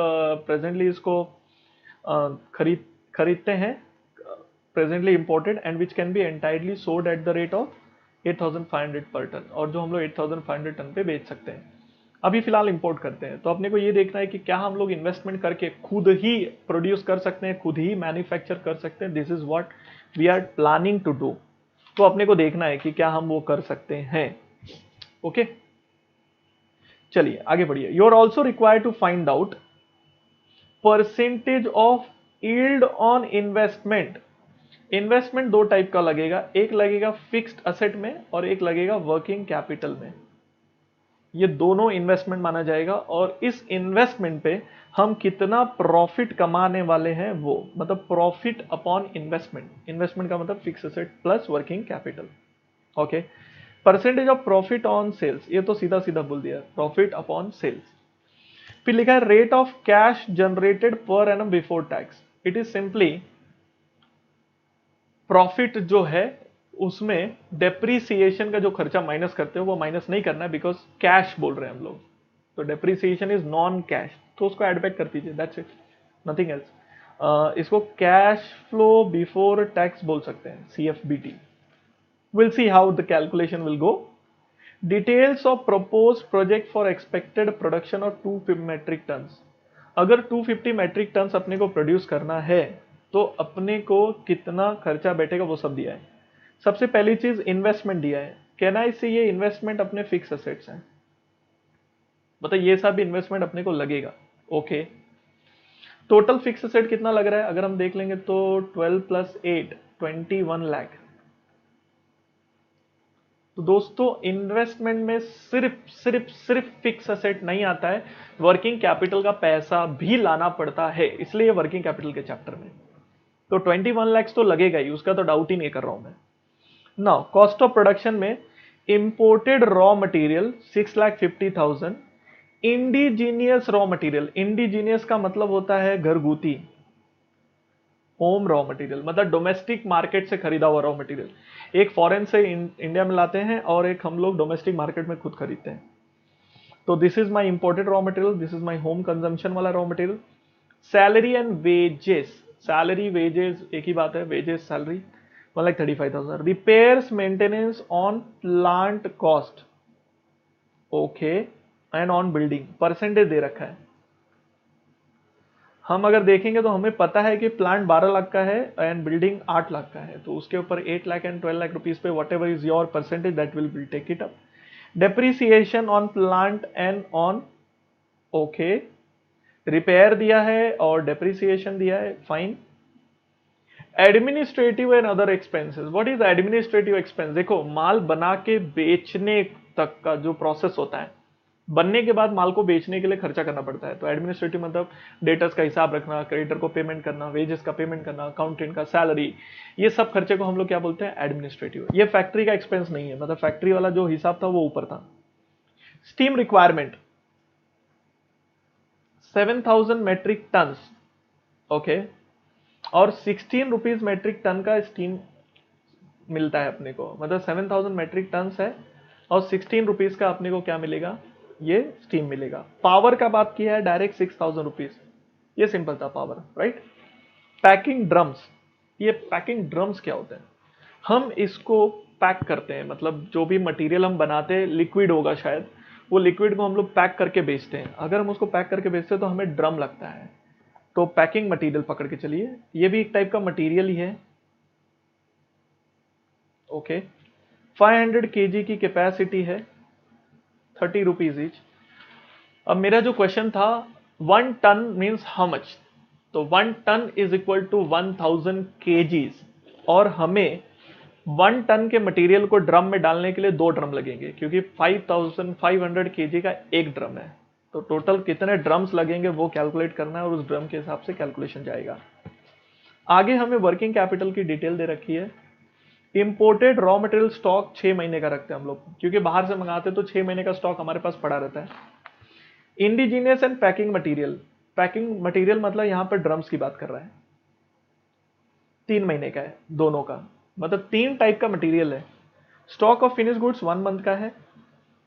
presently इसको खरीदते हैं, presently imported and which can be entirely sold at the rate of 8500 पर टन, और जो हम लोग 8500 टन पे बेच सकते हैं। अभी फिलहाल इंपोर्ट करते हैं, तो अपने को ये देखना है कि क्या हम लोग इन्वेस्टमेंट करके खुद ही प्रोड्यूस कर सकते हैं, खुद ही मैन्युफैक्चर कर सकते हैं। This is what we are planning to do. तो अपने को देखना है कि क्या हम वो कर सकते हैं। ओके, चलिए आगे बढ़िए। You are also required to find out percentage of yield on investment. Investment दो टाइप का लगेगा, एक लगेगा फिक्स्ड असेट में और एक लगेगा वर्किंग कैपिटल में। ये दोनों इन्वेस्टमेंट माना जाएगा, और इस इन्वेस्टमेंट पे हम कितना प्रॉफिट कमाने वाले हैं वो, मतलब प्रॉफिट अपॉन इन्वेस्टमेंट। इन्वेस्टमेंट का मतलब fixed asset plus working capital. Okay, percentage of profit on sales, ये तो सीधा सीधा बोल दिया, प्रॉफिट अपॉन सेल्स। फिर लिखा है rate of cash generated per annum before tax. It is simply profit जो है उसमें डेप्रीसिएशन का जो खर्चा माइनस करते हो वो माइनस नहीं करना है, बिकॉज कैश बोल रहे हैं हम लोग, तो डेप्रीसिएशन इज नॉन कैश, तो उसको एड बैक कर दीजिए, दैट्स इट, नथिंग एल्स। इसको कैश फ्लो बिफोर टैक्स बोल सकते हैं, CFBT। Will see how the calculation will go. Details of propose project for expected production of 250 metric tons. अगर 250 metric turns अपने को प्रोड्यूस करना है तो अपने को कितना खर्चा बैठेगा वो सब दिया है। सबसे पहली चीज इन्वेस्टमेंट दिया है, कैन आई सी ये इन्वेस्टमेंट अपने फिक्स असेट्स हैं, मतलब ये सब इन्वेस्टमेंट अपने को लगेगा। ओके, टोटल फिक्स असेट कितना लग रहा है अगर हम देख लेंगे तो 12 + 8 21 लाख। तो दोस्तों इन्वेस्टमेंट में सिर्फ फिक्स असेट नहीं आता है, वर्किंग कैपिटल का पैसा भी लाना पड़ता है, इसलिए वर्किंग कैपिटल के चैप्टर में तो 21 लाख तो लगेगा ही, उसका तो डाउट ही नहीं कर रहा हूं मैं। नाउ कॉस्ट ऑफ प्रोडक्शन में imported raw material 6,50,000, indigenous raw material, indigenous का मतलब होता है घरगुती, होम रॉ मटेरियल मतलब डोमेस्टिक मार्केट से खरीदा हुआ रॉ मटेरियल। एक फॉरेन से इंडिया में लाते हैं और एक हम लोग डोमेस्टिक मार्केट में खुद खरीदते हैं। तो this is my imported raw material, this is my home consumption वाला raw material. Salary and wages, salary wages एक ही बात है, wages salary 1,35,000। Repairs maintenance on plant cost, okay, and on building percentage दे रखा है। हम अगर देखेंगे तो हमें पता है कि प्लांट 12 लाख का है एंड बिल्डिंग 8 लाख का है, तो उसके ऊपर 8 लाख एंड 12 लाख रुपीज पे whatever is your percentage that will take it up. Depreciation on plant and on, okay, repair दिया है और डेप्रिसिएशन दिया है, fine. Administrative and other expenses, what is administrative expense? देखो माल बना के बेचने तक का जो प्रोसेस होता है, बनने के बाद माल को बेचने के लिए खर्चा करना पड़ता है, तो एडमिनिस्ट्रेटिव मतलब डेटर्स का हिसाब रखना, क्रेडिटर को पेमेंट करना, वेजेस का पेमेंट करना, अकाउंटेंट का सैलरी, ये सब खर्चे को हम लोग क्या बोलते हैं? एडमिनिस्ट्रेटिव। ये फैक्ट्री का एक्सपेंस नहीं है, मतलब फैक्ट्री वाला जो हिसाब था वो ऊपर था। Steam requirement 7,000 metric ton, okay, और 16 रुपीज मेट्रिक टन का स्टीम मिलता है अपने को, मतलब 7,000 मेट्रिक टन है और 16 रुपीज का अपने को क्या मिलेगा? ये स्टीम मिलेगा। पावर का बात किया है डायरेक्ट 6,000 रुपीज, ये सिंपल था पावर, राइट। पैकिंग ड्रम्स, ये पैकिंग ड्रम्स क्या होते हैं? हम इसको पैक करते हैं, मतलब जो भी मटेरियल हम बनाते हैं लिक्विड होगा शायद, वो लिक्विड को हम लोग पैक करके बेचते हैं। अगर हम उसको पैक करके बेचते हैं तो हमें ड्रम लगता है, तो पैकिंग मटेरियल पकड़ के चलिए, ये भी एक टाइप का मटेरियल ही है, ओके। 500 केजी की कैपेसिटी है, 30 रुपीज ईच। अब मेरा जो क्वेश्चन था 1 टन मीन्स हाउ मच, तो 1 ton is equal to 1000 kgs, और हमें 1 टन के मटेरियल को ड्रम में डालने के लिए 2 ड्रम लगेंगे, क्योंकि 5500 केजी का एक ड्रम है, तो टोटल कितने ड्रम्स लगेंगे वो कैलकुलेट करना है और उस ड्रम के हिसाब से कैलकुलेशन जाएगा। आगे हमें वर्किंग कैपिटल की डिटेल दे रखी है। इंपोर्टेड रॉ मटेरियल स्टॉक 6 महीने का रखते हैं हम लोग, क्योंकि बाहर से मंगाते तो 6 महीने का स्टॉक हमारे पास पड़ा रहता है। Indigenous and packing material, packing material मतलब यहां पर ड्रम्स की बात कर रहा है, 3 महीने का है दोनों का, मतलब 3 टाइप का मटेरियल है। Stock of finish goods 1 month का है।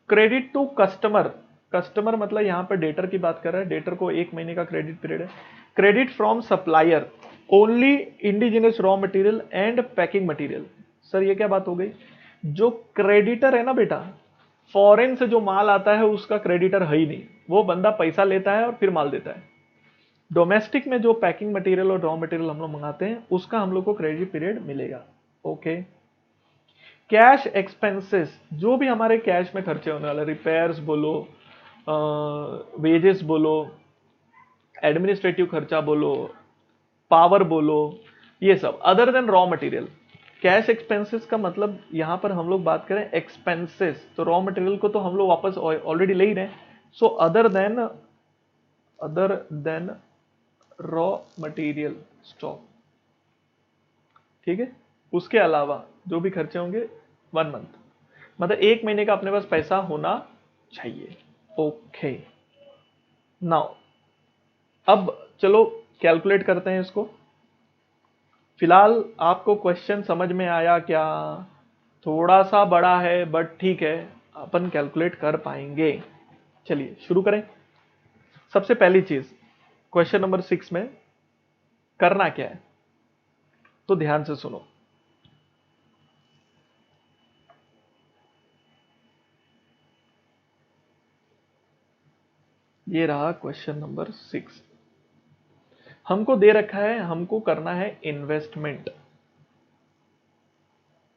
क्रेडिट टू कस्टमर, कस्टमर मतलब यहां पर डेटर की बात कर रहा है, डेटर को 1 महीने का क्रेडिट पीरियड है। Credit from supplier only indigenous raw material and packing material. Sir ये क्या बात हो गई? जो क्रेडिटर है ना बेटा, फॉरेन से जो माल आता है उसका क्रेडिटर है ही नहीं, वो बंदा पैसा लेता है और फिर माल देता है। डोमेस्टिक में जो पैकिंग मटेरियल और रॉ मटेरियल हम लोग मंगाते हैं उसका हम लोग को क्रेडिट पीरियड मिलेगा, ओके। कैश एक्सपेंसेस, जो भी हमारे कैश में खर्चे होने वाले, रिपेयर्स बोलो, वेजेस बोलो, एडमिनिस्ट्रेटिव खर्चा बोलो, पावर बोलो, ये सब other than raw material. Cash expenses का मतलब यहां पर हम लोग बात करें एक्सपेंसेस, तो रॉ मटेरियल को तो हम लोग वापस ऑलरेडी ले ही रहे हैं, so other than raw material stock, ठीक है। उसके अलावा जो भी खर्चे होंगे 1 मंथ, मतलब 1 महीने का अपने पास पैसा होना चाहिए, ओके। नाउ अब चलो कैलकुलेट करते हैं इसको। फिलहाल आपको क्वेश्चन समझ में आया क्या? थोड़ा सा बड़ा है बट ठीक है, अपन कैलकुलेट कर पाएंगे। चलिए शुरू करें। सबसे पहली चीज क्वेश्चन नंबर 6 में करना क्या है, तो ध्यान से सुनो। ये रहा क्वेश्चन नंबर 6। हमको दे रखा है, हमको करना है इन्वेस्टमेंट।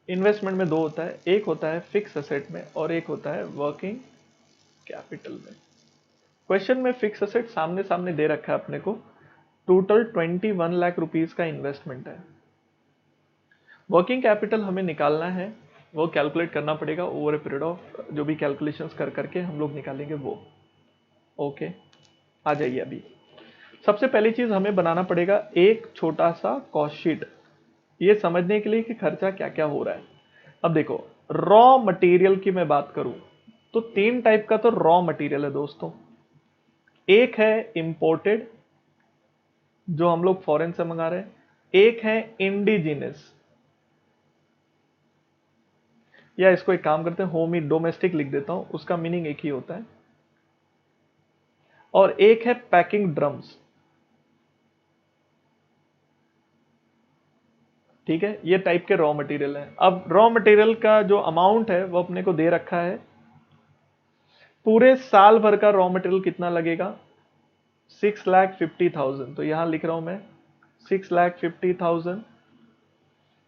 इन्वेस्टमेंट में 2 होता है, एक होता है फिक्स एसेट में और एक होता है वर्किंग कैपिटल में। क्वेश्चन में फिक्स एसेट सामने सामने दे रखा है अपने को, टोटल 21 लाख रुपीस का इन्वेस्टमेंट है। वर्किंग कैपिटल हमें निकालना है, वो कैलकुलेट करना पड़ेगा ओवर ए पीरियड ऑफ, जो भी कैलकुलेशंस कर करके हम लोग निकालेंगे वो, ओके। आ जाइए अभी। सबसे पहली चीज हमें बनाना पड़ेगा एक छोटा सा कॉस्ट शीट, ये समझने के लिए कि खर्चा क्या क्या हो रहा है। अब देखो, रॉ मटेरियल की मैं बात करूं तो तीन टाइप का तो रॉ मटेरियल है दोस्तों। एक है इंपोर्टेड, जो हम लोग फॉरेन से मंगा रहे हैं। एक है इंडिजिनस, या इसको एक काम करते हैं, होमी डोमेस्टिक लिख देता हूं, उसका मीनिंग एक ही होता है। और एक है पैकिंग ड्रम्स। ठीक है, ये टाइप के रॉ मटेरियल हैं। अब रॉ मटेरियल का जो अमाउंट है वो अपने को दे रखा है। पूरे साल भर का रॉ मटेरियल कितना लगेगा, 6,50,000। तो यहां लिख रहा हूं मैं 6,50,000।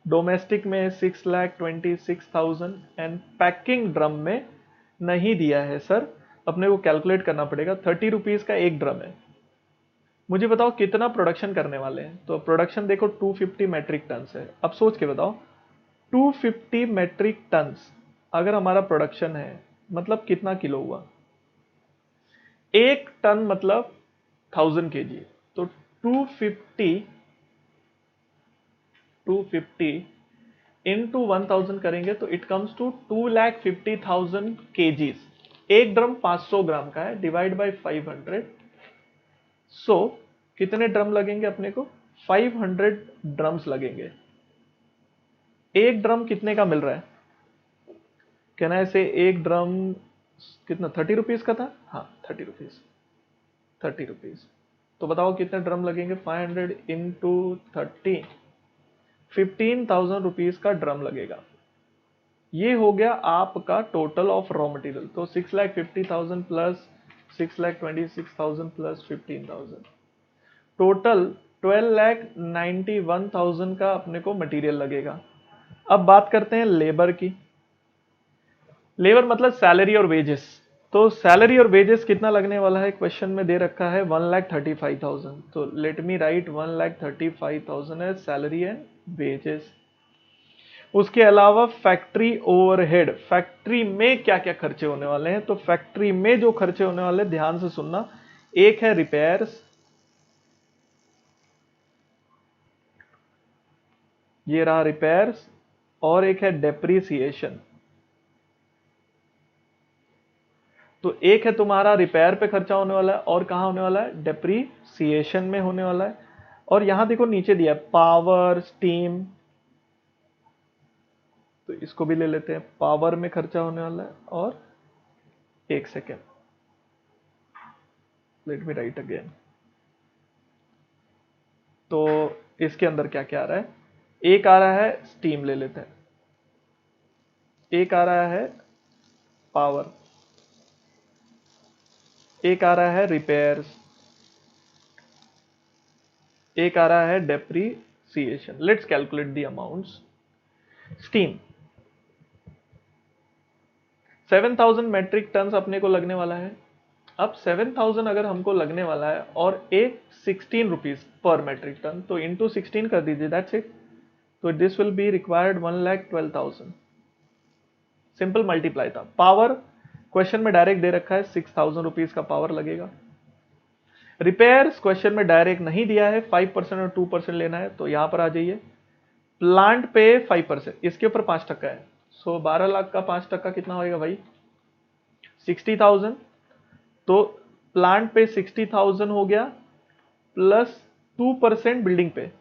डोमेस्टिक में 6,26,000 एंड पैकिंग ड्रम में नहीं दिया है सर, अपने को कैलकुलेट करना पड़ेगा। 30 रुपीज का एक ड्रम है। मुझे बताओ कितना प्रोडक्शन करने वाले हैं। तो प्रोडक्शन देखो 250 मैट्रिक टन है। अब सोच के बताओ, 250 मैट्रिक टन्स अगर हमारा प्रोडक्शन है, मतलब कितना किलो हुआ। एक टन मतलब 1000 kg। तो 250 इंटू 1000 करेंगे तो इट कम्स टू 2,50,000 kgs। एक ड्रम 500 ग्राम का है, डिवाइड बाय 500। सो कितने ड्रम लगेंगे अपने को, 500 ड्रम्स लगेंगे। एक ड्रम कितने का मिल रहा है, कहना ऐसे एक ड्रम कितना, 30 रुपीज का था। हाँ 30 रुपीज, 30 रुपीज। तो बताओ कितने ड्रम लगेंगे, 500 इंटू 30, 15,000 रुपीज का ड्रम लगेगा। ये हो गया आपका टोटल ऑफ रॉ मटेरियल। तो 6,50,000 प्लस 6,26,000 प्लस 15,000, टोटल 12,91,000 का अपने को मटेरियल लगेगा। अब बात करते हैं लेबर की। लेबर मतलब सैलरी और वेजेस। तो सैलरी और वेजेस कितना लगने वाला है, क्वेश्चन में दे रखा है 1,35,000। तो लेट मी राइट 1,35,000 है सैलरी एंड वेजेस। उसके अलावा फैक्ट्री ओवरहेड, फैक्ट्री में क्या क्या खर्चे होने वाले हैं। तो फैक्ट्री में जो खर्चे होने वाले, ध्यान से सुनना, एक है रिपेयर्स, ये रहा रिपेयर्स, और एक है डेप्रीसिएशन। तो एक है तुम्हारा रिपेयर पे खर्चा होने वाला है, और कहां होने वाला है, डेप्रीसिएशन में होने वाला है। और यहां देखो नीचे दिया है पावर स्टीम, तो इसको भी ले लेते हैं, पावर में खर्चा होने वाला है। और एक second, late me right again. तो इसके अंदर क्या क्या आ रहा है, एक आ रहा है स्टीम, ले लेते हैं। एक आ रहा है पावर, एक आ रहा है रिपेयर्स, एक आ रहा है depreciation. Let's calculate the amounts. Steam 7,000 metric ton अपने को लगने वाला है। अब 7,000 अगर हमको लगने वाला है और एक 16 रुपीज पर मैट्रिक टन, तो इंटू 16 कर दीजिए, दैट्स इट। तो this will be required 1,12,000। Simple multiply था। पावर क्वेश्चन में डायरेक्ट दे रखा है 6,000 रुपीज का पावर लगेगा। रिपेयर्स क्वेश्चन में डायरेक्ट नहीं दिया है, 5% और 2% लेना है, तो यहां पर आ जाइए। प्लांट पे 5%, इसके ऊपर 5% है। सो 12 लाख का 5% कितना होगा भाई, 60,000। तो प्लांट पे 60,000 हो गया, प्लस 2% बिल्डिंग पे।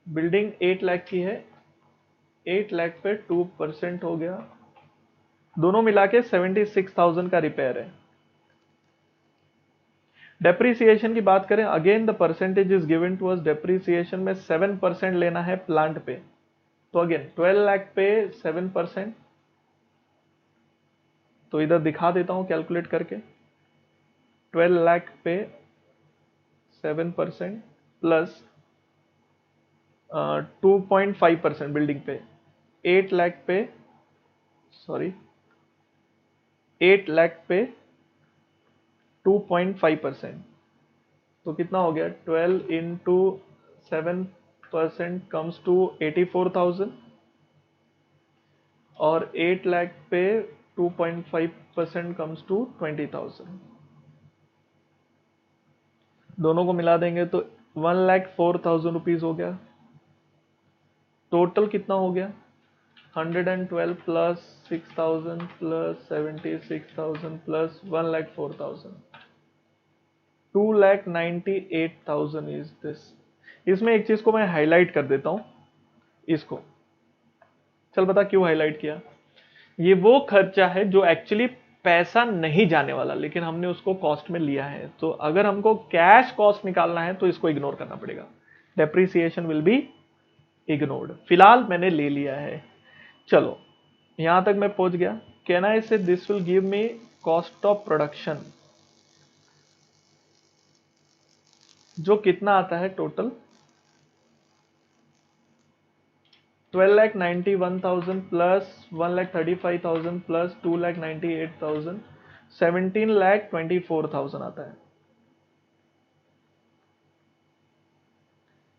बिल्डिंग 8 लाख की है, 8 लाख पे 2% हो गया, दोनों मिला के 76,000 का रिपेयर है। डेप्रीसिएशन की बात करें, again the percentage is given to us. Depreciation में 7% लेना है प्लांट पे, तो अगेन 12 लाख पे 7%। तो इधर दिखा देता हूं कैलकुलेट करके, 12 लाख पे 7% प्लस 2.5% बिल्डिंग पे, 8 लाख पे, सॉरी 8 लाख पे 2.5%। तो कितना हो गया, 12 इंटू 7% कम्स टू 84,000, और 8 लाख पे 2.5% कम्स टू 20,000। दोनों को मिला देंगे तो 1,04,000 रुपीज हो गया। टोटल कितना हो गया, 112 plus 6000 plus 76,000 plus 1,04,000, 2,98,000 is this. इसमें एक चीज को मैं हाईलाइट कर देता हूं, इसको चल बता क्यों हाईलाइट किया। ये वो खर्चा है जो एक्चुअली पैसा नहीं जाने वाला, लेकिन हमने उसको कॉस्ट में लिया है। तो अगर हमको कैश कॉस्ट निकालना है तो इसको इग्नोर करना पड़ेगा, डेप्रिसिएशन विल बी इग्नोर्ड। फिलहाल मैंने ले लिया है। चलो यहां तक मैं पहुंच गया। कैन आई से this will give me cost of production, जो कितना आता है टोटल 12,91,000 प्लस 1,35,000 प्लस 2,98,000, 17,24,000 आता है।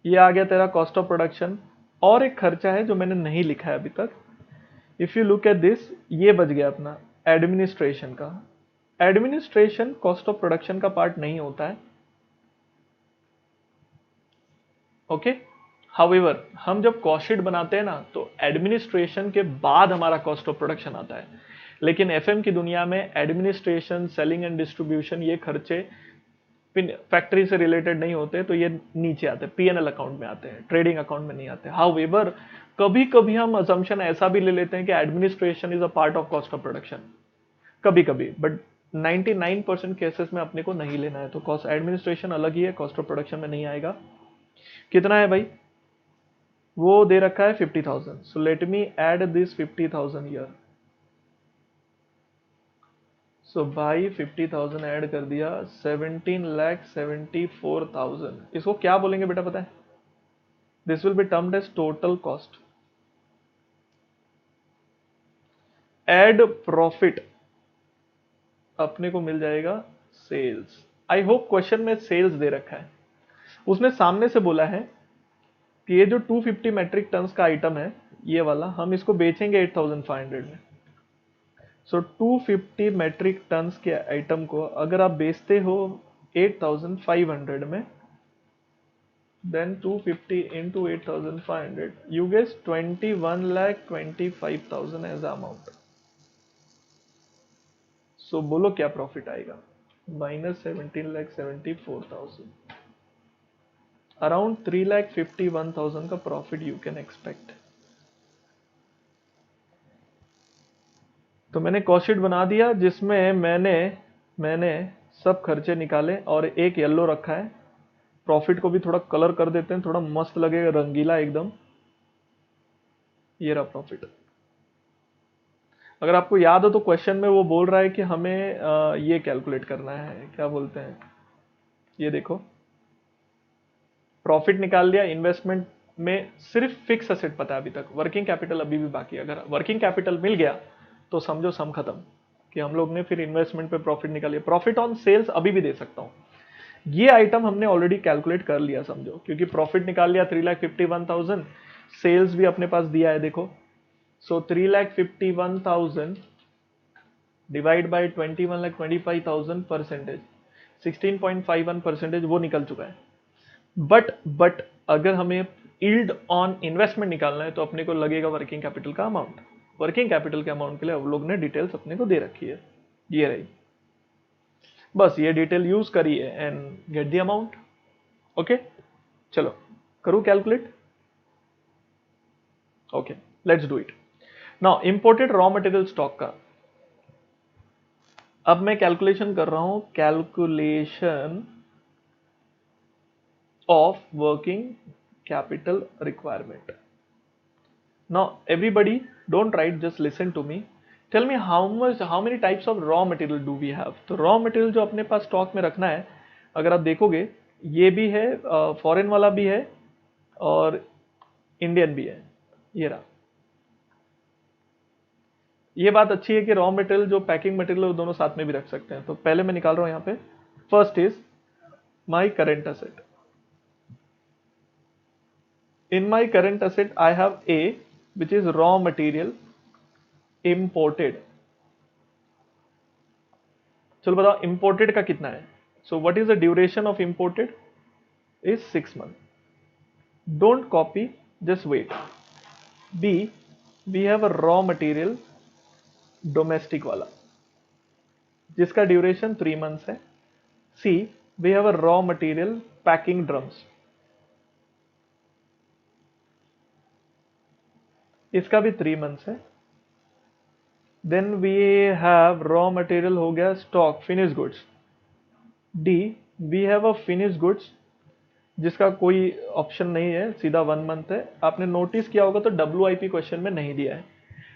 ये आ गया तेरा कॉस्ट ऑफ प्रोडक्शन। और एक खर्चा है जो मैंने नहीं लिखा है अभी तक। If you look at this, ये बच गया अपना एडमिनिस्ट्रेशन का। एडमिनिस्ट्रेशन कॉस्ट ऑफ प्रोडक्शन का पार्ट नहीं होता है, ओके। हाउएवर हम जब कॉस्ट शीट बनाते हैं ना, तो एडमिनिस्ट्रेशन के बाद हमारा कॉस्ट ऑफ प्रोडक्शन आता है। लेकिन एफएम की दुनिया में एडमिनिस्ट्रेशन, सेलिंग एंड डिस्ट्रीब्यूशन, ये खर्चे फैक्ट्री से रिलेटेड नहीं होते, तो ये नीचे आते हैं, पीएनएल अकाउंट में आते हैं, ट्रेडिंग अकाउंट में नहीं आते। हाउएवर कभी कभी हम अजम्पशन ऐसा भी ले लेते हैं कि administration is a part of cost of production, कभी कभी, बट 99% केसेस में अपने को नहीं लेना है। तो कॉस्ट एडमिनिस्ट्रेशन अलग ही है, कॉस्ट ऑफ प्रोडक्शन में नहीं आएगा। कितना है भाई, वो दे रखा है 50,000। So let me add this 50,000 here. So भाई 50,000 ऐड कर दिया, 17,74,000। इसको क्या बोलेंगे बेटा पता है? This will be termed as total cost. Add profit अपने को मिल जाएगा सेल्स। आई होप क्वेश्चन में सेल्स दे रखा है, उसने सामने से बोला है कि ये जो 250 मेट्रिक टन्स का आइटम है, ये वाला हम इसको बेचेंगे 8,500 में। सो 250 मेट्रिक टन्स के आइटम को अगर आप बेचते हो 8,500 में, then 250 into 8,500, you get 21,25,000 as amount. So बोलो क्या प्रॉफिट आएगा? -17,74,000, अराउंड 3,51,000 का प्रॉफिट यू कैन एक्सपेक्ट। तो मैंने कॉस्ट शीट बना दिया जिसमें मैंने सब खर्चे निकाले, और एक येलो रखा है। प्रॉफिट को भी थोड़ा कलर कर देते हैं, थोड़ा मस्त लगेगा, रंगीला एकदम। ये रहा प्रॉफिट। अगर आपको याद हो तो क्वेश्चन में वो बोल रहा है कि हमें ये कैलकुलेट करना है, क्या बोलते हैं, ये देखो प्रॉफिट निकाल लिया। इन्वेस्टमेंट में सिर्फ फिक्स एसेट पता है अभी तक, वर्किंग कैपिटल अभी भी बाकी है। अगर वर्किंग कैपिटल मिल गया तो समझो सम खत्म, कि हम लोग ने फिर इन्वेस्टमेंट पे प्रॉफिट निकालिए। प्रॉफिट ऑन सेल्स अभी भी दे सकता हूं, ये आइटम हमने ऑलरेडी कैलकुलेट कर लिया समझो, क्योंकि प्रॉफिट निकाल लिया 3,51,000, सेल्स भी अपने पास दिया है देखो। सो 3,51,000 डिवाइड बाई 21,25,000 परसेंटेज, 16.51% वो निकल चुका है। बट अगर हमें यील्ड ऑन इन्वेस्टमेंट निकालना है तो अपने को लगेगा वर्किंग कैपिटल का अमाउंट। वर्किंग कैपिटल के अमाउंट के लिए अब लोग ने डिटेल्स अपने को दे रखी है, ये रही। बस ये डिटेल यूज करिए and get the amount. Okay चलो करूँ calculate. Okay let's do it now. Imported raw material stock का अब मैं कैलकुलेशन कर रहा हूं, calculation of working capital requirement. Now everybody don't write, just listen to me. Tell me how many types of raw material do we have? तो raw material जो अपने पास stock में रखना है, अगर आप देखोगे ये भी है, फॉरेन वाला भी है और इंडियन भी है। ये रहा। ये बात अच्छी है कि रॉ मटेरियल जो पैकिंग मटेरियल वो दोनों साथ में भी रख सकते हैं। तो पहले मैं निकाल रहा हूं यहां पे। First is my current asset. In my current asset, I have A, which is raw material imported. चलो बताओ imported का कितना है? So what is the duration of imported? Is 6 months. Don't copy, just wait. B, we have a raw material domestic वाला जिसका duration 3 months है। C, we have a raw material packing drums, इसका भी 3 months है। Then we have raw material हो गया stock finish goods. D, we have a finish goods जिसका कोई ऑप्शन नहीं है, सीधा 1 मंथ है। आपने नोटिस किया होगा तो WIP क्वेश्चन में नहीं दिया है।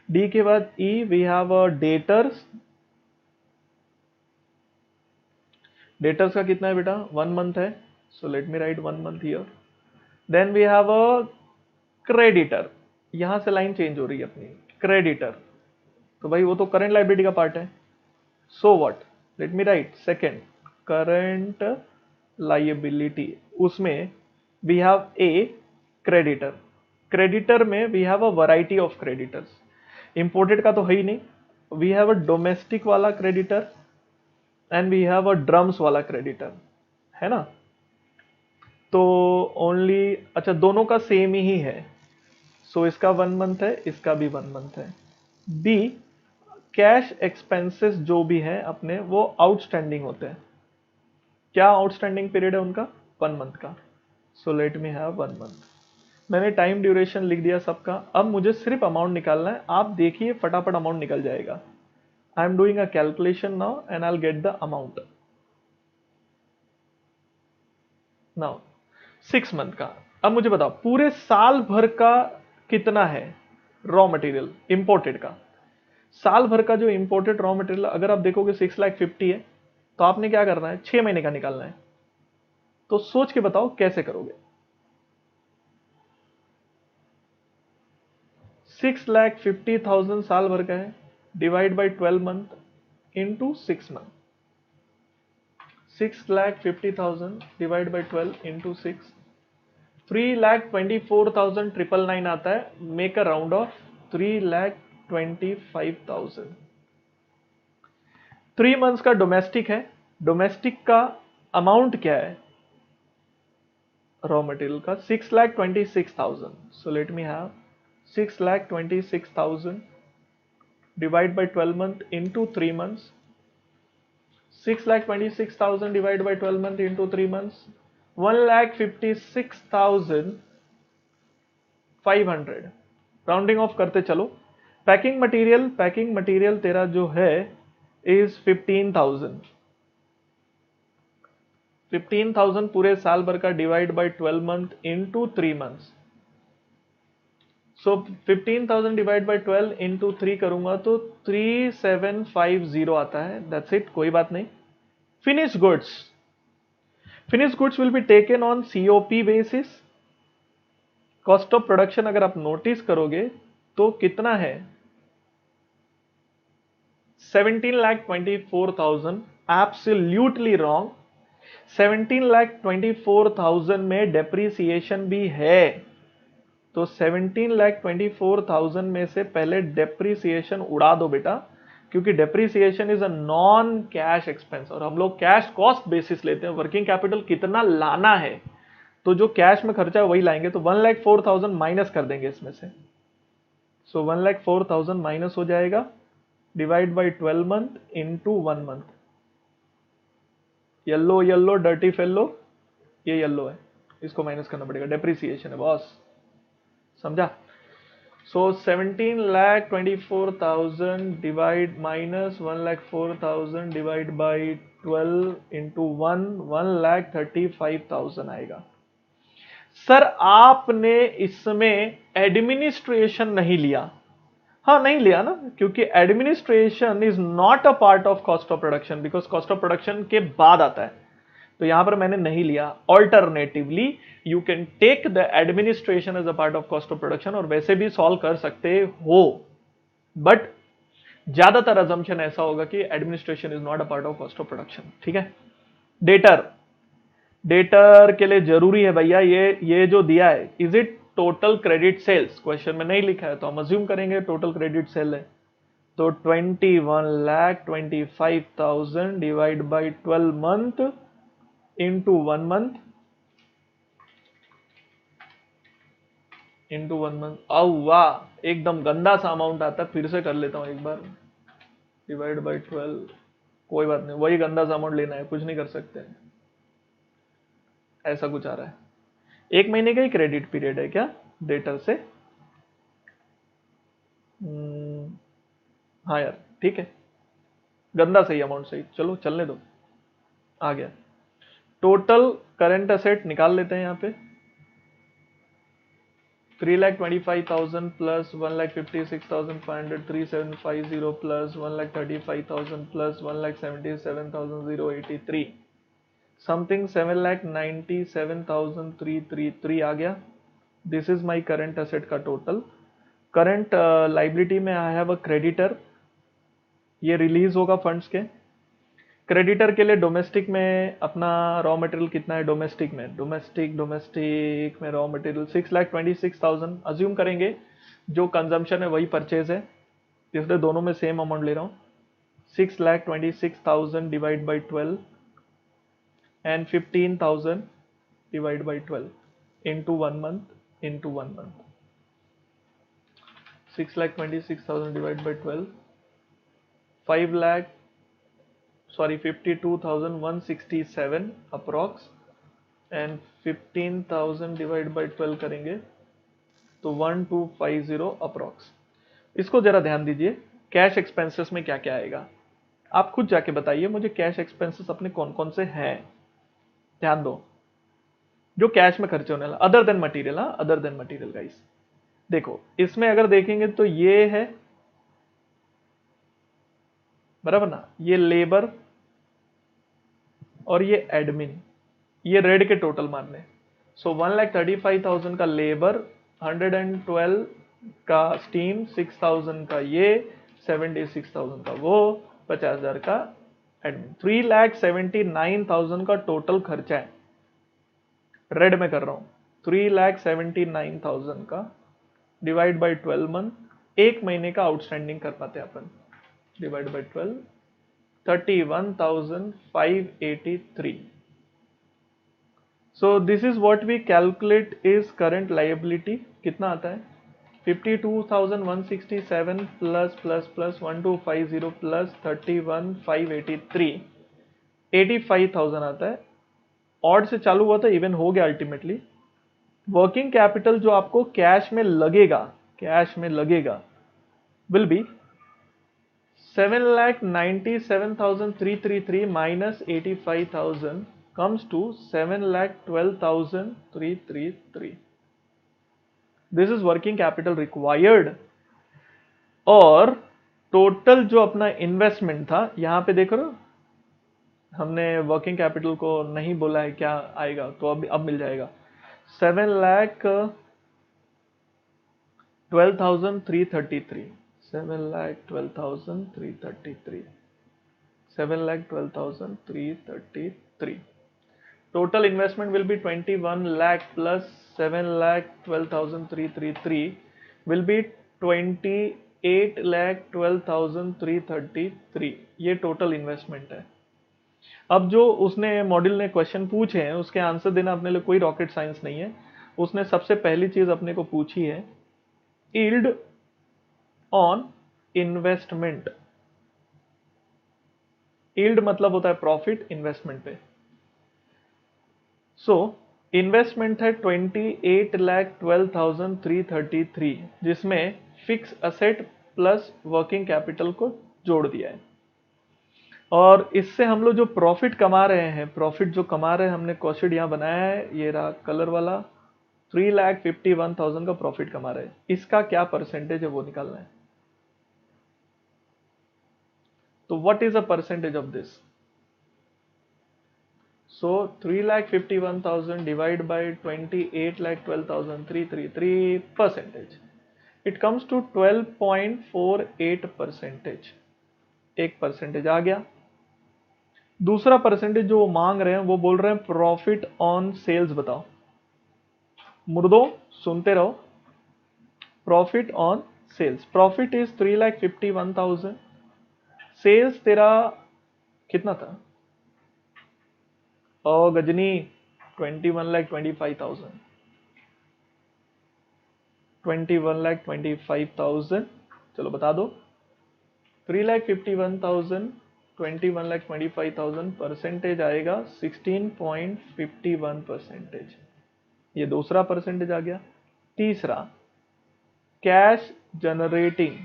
डी के बाद E, we have a debtors. Debtors का कितना है बेटा? 1 मंथ है, so let me write 1 month here. Then we have a creditor, यहां से लाइन चेंज हो रही है अपनी, क्रेडिटर, तो भाई वो तो करंट लाइबिलिटी का पार्ट है। So what, let me write second current liability, उसमें we have a creditor. Creditor में we have a variety of creditors, imported का तो है ही नहीं। वी हैव अ डोमेस्टिक वाला creditor and we have a drums वाला क्रेडिटर, है ना। तो ओनली, अच्छा दोनों का सेम ही है, सो इसका 1 मंथ है, इसका भी 1 मंथ है। बी, कैश एक्सपेंसेस जो भी है अपने वो आउटस्टैंडिंग होते हैं। क्या आउटस्टैंडिंग पीरियड है उनका? 1 मंथ का, सो लेट मी हैव 1 मंथ। मैंने टाइम ड्यूरेशन लिख दिया सबका। अब मुझे सिर्फ अमाउंट निकालना है, आप देखिए फटाफट अमाउंट निकल जाएगा। I am doing a calculation now and I will get the amount now. 6 month का। अब मुझे बताओ पूरे साल भर का कितना है रॉ मटेरियल इंपोर्टेड का? साल भर का जो इंपोर्टेड रॉ मटेरियल अगर आप देखोगे 6,50,000 है, तो आपने क्या करना है? 6 महीने का निकालना है। तो सोच के बताओ कैसे करोगे? 6,50,000 साल भर का है, divide by 12 month into 6 month. 6,50,000 divide by 12 into 6, 3,24,999 आता है। Make a round of 3,25,000। 3 months का डोमेस्टिक है। डोमेस्टिक का अमाउंट क्या है रॉ मटेरियल का? 6,26,000। सो let me have 6,26,000 divide by 12 month into 3 months. 6,26,000 divide by 12 month into 3 months, 1,56,500। Rounding off करते चलो। पैकिंग मटेरियल तेरा जो है इज 15,000। 15,000 पूरे साल भर का divide by 12 month into 3 months. So 15,000 divide by 12 into 3 करूंगा तो 3,750 आता है। दैट्स इट, कोई बात नहीं। Finish goods will be taken on COP basis. Cost of production अगर आप नोटिस करोगे तो कितना है? 17,24,000। Absolutely wrong. 17,24,000 में डेप्रीसिएशन भी है, तो 17,24,000 में से पहले डेप्रीसिएशन उड़ा दो बेटा, क्योंकि depreciation is a non cash expense और हम लोग कैश कॉस्ट बेसिस लेते हैं। वर्किंग कैपिटल कितना लाना है तो जो कैश में खर्चा है वही लाएंगे, तो 1,04,000 माइनस कर देंगे इसमें से। सो 1,04,000 माइनस हो जाएगा, divide by 12 month into 1 month. Yellow dirty fellow, ये येलो है, इसको माइनस करना पड़ेगा, डेप्रीसिएशन है बॉस, समझा। सो 17,24,000 divide minus 1,04,000 divide by 12 into 1,35,000 आएगा। सर आपने इसमें एडमिनिस्ट्रेशन नहीं लिया। हाँ नहीं लिया ना, क्योंकि administration is not a part of cost of production, because cost of production के बाद आता है, तो यहां पर मैंने नहीं लिया। Alternatively you can take the administration as a part of cost of production, और वैसे भी सॉल्व कर सकते हो, बट ज्यादातर अजम्पशन ऐसा होगा कि administration is not a part of cost of production. ठीक है। डेटर के लिए जरूरी है भैया, ये जो दिया है, is it total credit sales? Question में नहीं लिखा है तो हम अज्यूम करेंगे टोटल क्रेडिट सेल है, तो 21,25,000 divide by 12 month into 1 month, into 1 month. आओ वाह, एकदम गंदा सा अमाउंट आता है, फिर से कर लेता हूँ एक बार, डिवाइड बाई 12। कोई बात नहीं, वही गंदा सा अमाउंट लेना है, कुछ नहीं कर सकते। ऐसा कुछ आ रहा है। 1 महीने का ही क्रेडिट पीरियड है क्या डेटर से? हाँ यार ठीक है, गंदा सही अमाउंट सही, चलो चलने दो। आ गया। टोटल करंट असेट निकाल लेते हैं यहाँ पे। 3,25,000 प्लस 1,56,500, 3,750 प्लस 1,35,000 प्लस 1,77,083 समथिंग 7,97,333 आ गया। This is my current asset का टोटल। करंट लाइबिलिटी में आई हैव अ क्रेडिटर, ये रिलीज होगा फंड्स के। क्रेडिटर के लिए डोमेस्टिक में अपना रॉ मटेरियल कितना है? डोमेस्टिक में डोमेस्टिक में रॉ मटेरियल 6,26,000 अज्यूम करेंगे, जो कंजम्पशन है वही परचेज है, इसलिए दोनों में सेम अमाउंट ले रहा हूँ। 6,26,000 divide by 12 and 15,000 divide by 12 into 1 month into 1 month. 6,26,000 divide by 12, 5 lakh sorry 52,167 approx, and 15,000 divide by 12 करेंगे तो 1250 अप्रॉक्स। इसको जरा ध्यान दीजिए, कैश एक्सपेंसेस में क्या क्या आएगा आप खुद जाके बताइए मुझे। कैश एक्सपेंसेस अपने कौन कौन से हैं, ध्यान दो, जो कैश में खर्चे होने वाला, अदर देन मटेरियल। हाँ, अदर देन मटेरियल गाइस। देखो इसमें अगर देखेंगे तो ये है, बराबर ना, ये लेबर और ये एडमिन, ये रेड के टोटल मानने। सो 1,35,000 का लेबर, 112 का स्टीम, 6,000 का ये, 76,000 का वो, 50,000 का एडमिन, 3,79,000 का टोटल खर्चा है। रेड में कर रहा हूं, 3,79,000 का डिवाइड बाई 12 मंथ, 1 महीने का आउटस्टैंडिंग कर पाते हैं अपन, divide by 12, 31,583। So this is what we calculate is current liability. कितना आता है? 52,167 प्लस प्लस प्लस 1250 प्लस 31,583, 85,000 आता है। ऑड से चालू हुआ था, इवन हो गया अल्टीमेटली। वर्किंग कैपिटल जो आपको कैश में लगेगा, कैश में लगेगा, will be 7,97,333 minus 85,000 comes to 7,12,333. This is working capital required। और टोटल जो अपना इन्वेस्टमेंट था, यहां पे देख रहे हो हमने वर्किंग कैपिटल को नहीं बोला है क्या आएगा, तो अब मिल जाएगा 7,12,333, 7,12,333, 7,12,333। Total investment will be 21 lakh plus 7,12,333 will be 28,12,333। ये टोटल इन्वेस्टमेंट है। अब जो उसने मॉड्यूल ने क्वेश्चन पूछे हैं उसके आंसर देना अपने लिए कोई रॉकेट साइंस नहीं है। उसने सबसे पहली चीज अपने को पूछी है यील्ड ऑन इन्वेस्टमेंट। यील्ड मतलब होता है प्रॉफिट इन्वेस्टमेंट पे। सो इन्वेस्टमेंट है 28,12,333, जिसमें fix asset plus working capital को जोड़ दिया है। और इससे हम लोग जो प्रॉफिट कमा रहे हैं, प्रॉफिट जो कमा रहे हैं, हमने क्वेश्चन यहां बनाया है, ये रहा कलर वाला, 3,51,000 का प्रॉफिट कमा रहे हैं। इसका क्या परसेंटेज है वो निकालना है। तो what is a percentage of this? So 3,51,000 divided by 28,12,333 percentage. It comes to 12.48 percentage. एक परसेंटेज आ गया। दूसरा परसेंटेज जो वो मांग रहे हैं वो बोल रहे हैं प्रॉफिट ऑन सेल्स बताओ। मुर्दों सुनते रहो। Profit on sales, profit is 3,51,000, sales तेरा कितना था? ओ गजनी 21,25,000। 21,25,000, चलो बता दो। 3,51,000, 21,25,000 परसेंटेज आएगा 16.51%। ये दूसरा परसेंटेज आ गया। तीसरा, कैश जनरेटिंग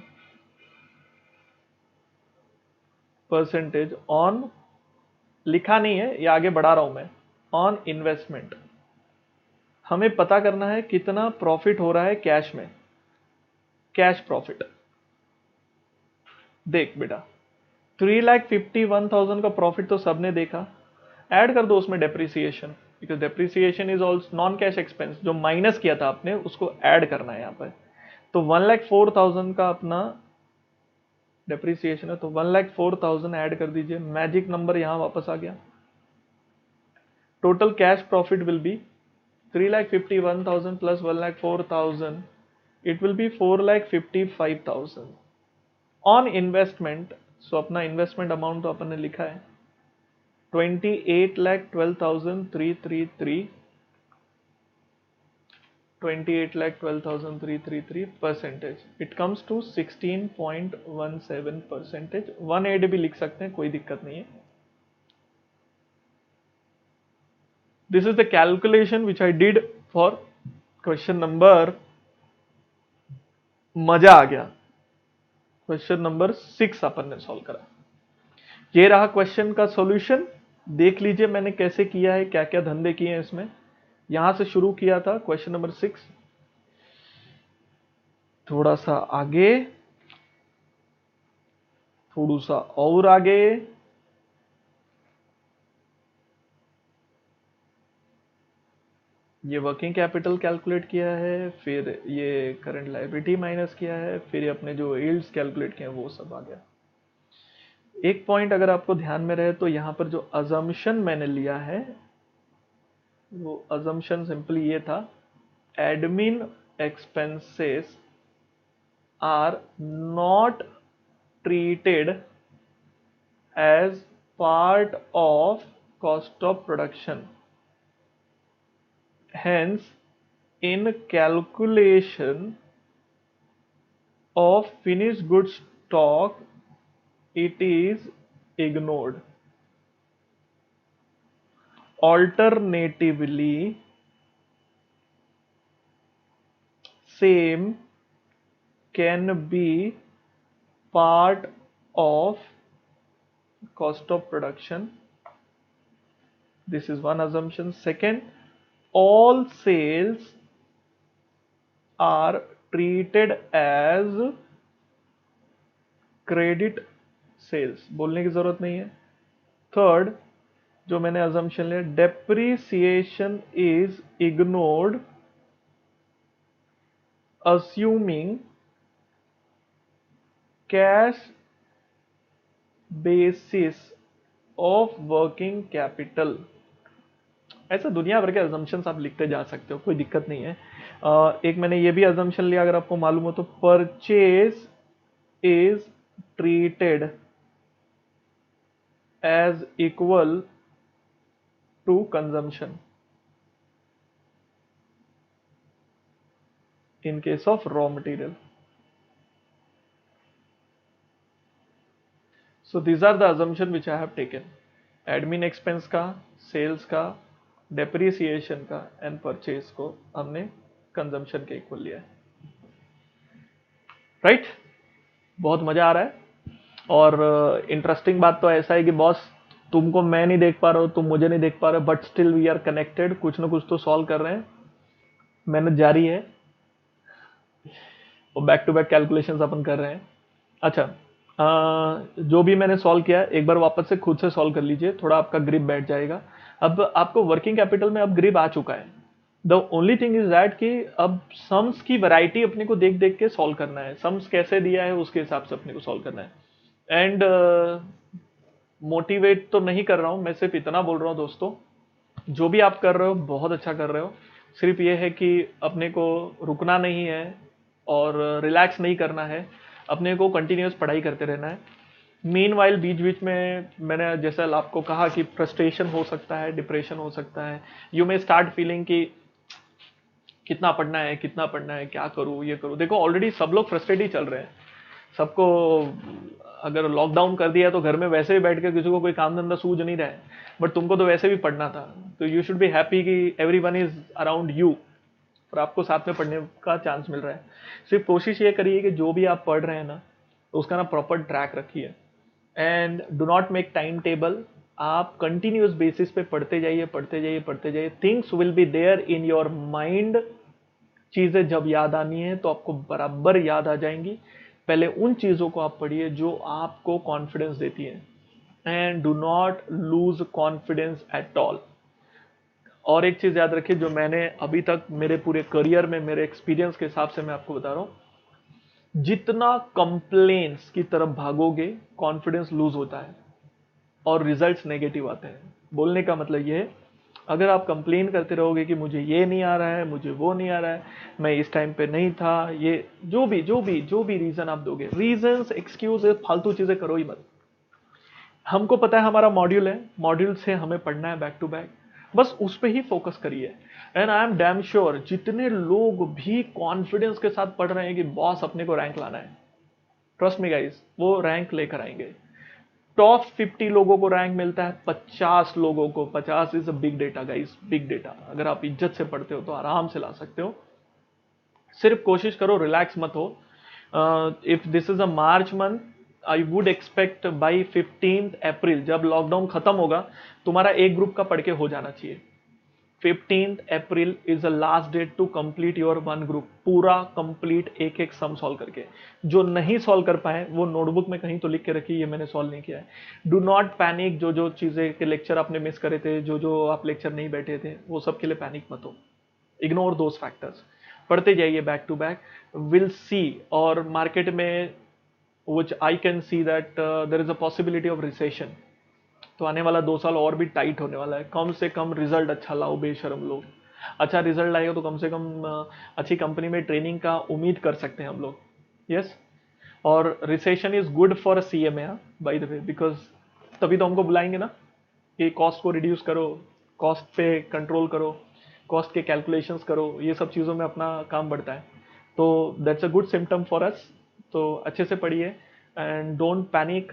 परसेंटेज ऑन, लिखा नहीं है, ये आगे बढ़ा रहा हूं मैं, ऑन इन्वेस्टमेंट। हमें पता करना है कितना प्रॉफिट हो रहा है कैश में, कैश प्रॉफिट। देख बेटा, 3,51,000 का प्रॉफिट तो सबने देखा, ऐड कर दो उसमें depreciation, because depreciation is also non cash expense, जो माइनस किया था आपने उसको ऐड करना है यहाँ पर। तो 1,04,000 का अपना डेप्रिसिएशन है, तो 1,04,000 ऐड कर दीजिए, मैजिक नंबर यहां वापस आ गया। Total cash profit will be 3,51,000 plus 1,04,000, it will be 4,55,000 on investment. So अपना इन्वेस्टमेंट अमाउंट तो अपन ने लिखा है 28,12,333, 28,12,333 परसेंटेज, इट कम्स टू 16.17%। 1/8 भी लिख सकते हैं, कोई दिक्कत नहीं है। This is the calculation which I did for question number, मजा आ गया, क्वेश्चन नंबर 6 अपन ने सॉल्व करा। ये रहा क्वेश्चन का सॉल्यूशन। देख लीजिए मैंने कैसे किया है, क्या क्या धंधे किए हैं इसमें। यहां से शुरू किया था क्वेश्चन नंबर 6, थोड़ा सा आगे, थोड़ा सा और आगे, ये वर्किंग कैपिटल कैलकुलेट किया है, फिर ये करंट लायबिलिटी माइनस किया है, फिर ये अपने जो यील्ड्स कैलकुलेट किए हैं वो सब आ गया। एक पॉइंट अगर आपको ध्यान में रहे तो यहां पर जो अजम्पशन मैंने लिया है, वो अजम्पशन सिंपली ये था, admin expenses are not treated as part of cost of production, hence in calculation of finished goods stock it is ignored. Alternatively, same can be part of cost of production. This is one assumption. Second, all sales are treated as credit sales, बोलने की जरूरत नहीं है। Third, जो मैंने assumption लिया, depreciation is ignored assuming cash basis of working capital। ऐसा दुनिया भर के assumptions आप लिखते जा सकते हो, कोई दिक्कत नहीं है। एक मैंने ये भी assumption लिया, अगर आपको मालूम हो तो, purchase is treated as equal to consumption in case of raw material. So these are the assumption which I have taken. Admin expense का, सेल्स का, डेप्रिसिएशन का एंड परचेज को हमने कंजम्पशन के इक्वल लिया है। राइट? बहुत मजा आ रहा है। और इंटरेस्टिंग बात तो ऐसा है कि बॉस, तुमको मैं नहीं देख पा रहा हूं, तुम मुझे नहीं देख पा रहे, but still we are connected, कुछ ना कुछ तो सॉल्व कर रहे हैं, मेहनत जारी है और बैक टू बैक कैलकुलेशंस अपन कर रहे हैं। अच्छा, जो भी मैंने सॉल्व किया एक बार वापस से खुद से सॉल्व कर लीजिए, थोड़ा आपका ग्रिप बैठ जाएगा। अब आपको वर्किंग कैपिटल में अब ग्रिप आ चुका है। The only thing is that कि अब सम्स की वैरायटी अपने को देख देख के सॉल्व करना है, सम्स कैसे दिया है उसके हिसाब से अपने को सॉल्व करना है। एंड मोटिवेट तो नहीं कर रहा हूं, मैं सिर्फ इतना बोल रहा हूं दोस्तों, जो भी आप कर रहे हो बहुत अच्छा कर रहे हो, सिर्फ ये है कि अपने को रुकना नहीं है और रिलैक्स नहीं करना है, अपने को कंटिन्यूस पढ़ाई करते रहना है। मीनवाइल बीच बीच में मैंने जैसा आपको कहा कि फ्रस्ट्रेशन हो सकता है, डिप्रेशन हो सकता है, यू मे स्टार्ट फीलिंग कि कितना पढ़ना है, कितना पढ़ना है, क्या करूँ, ये करूँ। देखो ऑलरेडी सब लोग फ्रस्ट्रेट ही चल रहे हैं। सबको अगर लॉकडाउन कर दिया तो घर में वैसे ही बैठ के किसी को कोई काम धंधा सूझ नहीं रहा है, बट तुमको तो वैसे भी पढ़ना था। तो यू शुड बी हैप्पी कि every one is around you, और आपको साथ में पढ़ने का चांस मिल रहा है। सिर्फ कोशिश ये करिए कि जो भी आप पढ़ रहे हैं ना, तो उसका ना प्रॉपर ट्रैक रखिए, and do not make time table. आप कंटिन्यूस बेसिस पे पढ़ते जाइए, पढ़ते जाइए, पढ़ते जाइए। Things will be there in your mind. चीजें जब याद आनी है तो आपको बराबर याद आ जाएंगी। पहले उन चीजों को आप पढ़िए जो आपको कॉन्फिडेंस देती है, and do not lose confidence at all. और एक चीज याद रखिए, जो मैंने अभी तक मेरे पूरे करियर में मेरे एक्सपीरियंस के हिसाब से मैं आपको बता रहा हूं, जितना कंप्लेन्स की तरफ भागोगे कॉन्फिडेंस लूज होता है और रिजल्ट्स नेगेटिव आते हैं। बोलने का मतलब ये है, अगर आप कंप्लेन करते रहोगे कि मुझे ये नहीं आ रहा है, मुझे वो नहीं आ रहा है, मैं इस टाइम पे नहीं था, ये जो भी रीजन आप दोगे, रीजंस, एक्सक्यूज, फालतू चीजें करो ही मत। हमको पता है हमारा मॉड्यूल है, मॉड्यूल से हमें पढ़ना है बैक टू बैक, बस उस पर ही फोकस करिए। And I am damn sure जितने लोग भी कॉन्फिडेंस के साथ पढ़ रहे हैं कि बॉस अपने को रैंक लाना है, ट्रस्ट मी गाइस, वो रैंक लेकर आएंगे। टॉप 50 लोगों को रैंक मिलता है 50 लोगों को। 50 is a big data guys, big data. अगर आप इज्जत से पढ़ते हो तो आराम से ला सकते हो। सिर्फ कोशिश करो, रिलैक्स मत हो। If this is a March month, I would expect by 15 अप्रैल जब लॉकडाउन खत्म होगा, तुम्हारा एक ग्रुप का पढ़ के हो जाना चाहिए। 15 April is the last date to complete your one group. पूरा कंप्लीट एक एक सम सॉल्व करके। जो नहीं सॉल्व कर पाए वो नोटबुक में कहीं तो लिख के रखिए, ये मैंने सॉल्व नहीं किया है। Do not panic. जो जो चीजें के लेक्चर आपने मिस करे थे, जो जो आप लेक्चर नहीं बैठे थे, वो सब के लिए पैनिक मत हो। इग्नोर दोज फैक्टर्स, पढ़ते जाइए back to back. Will see. और मार्केट में which I can see that there is a possibility of recession। तो आने वाला 2 साल और भी टाइट होने वाला है। कम से कम रिजल्ट अच्छा लाओ बेशरम लोग। अच्छा रिजल्ट लाएगा तो कम से कम अच्छी कंपनी में ट्रेनिंग का उम्मीद कर सकते हैं हम लोग। यस। और recession is good for CMA by the way, because तभी तो हमको बुलाएंगे ना कि कॉस्ट को रिड्यूस करो, कॉस्ट पे कंट्रोल करो, कॉस्ट के कैलकुलेशंस करो, ये सब चीज़ों में अपना काम बढ़ता है। तो that's a good symptom for us. तो अच्छे से पढ़िए एंड डोंट पैनिक।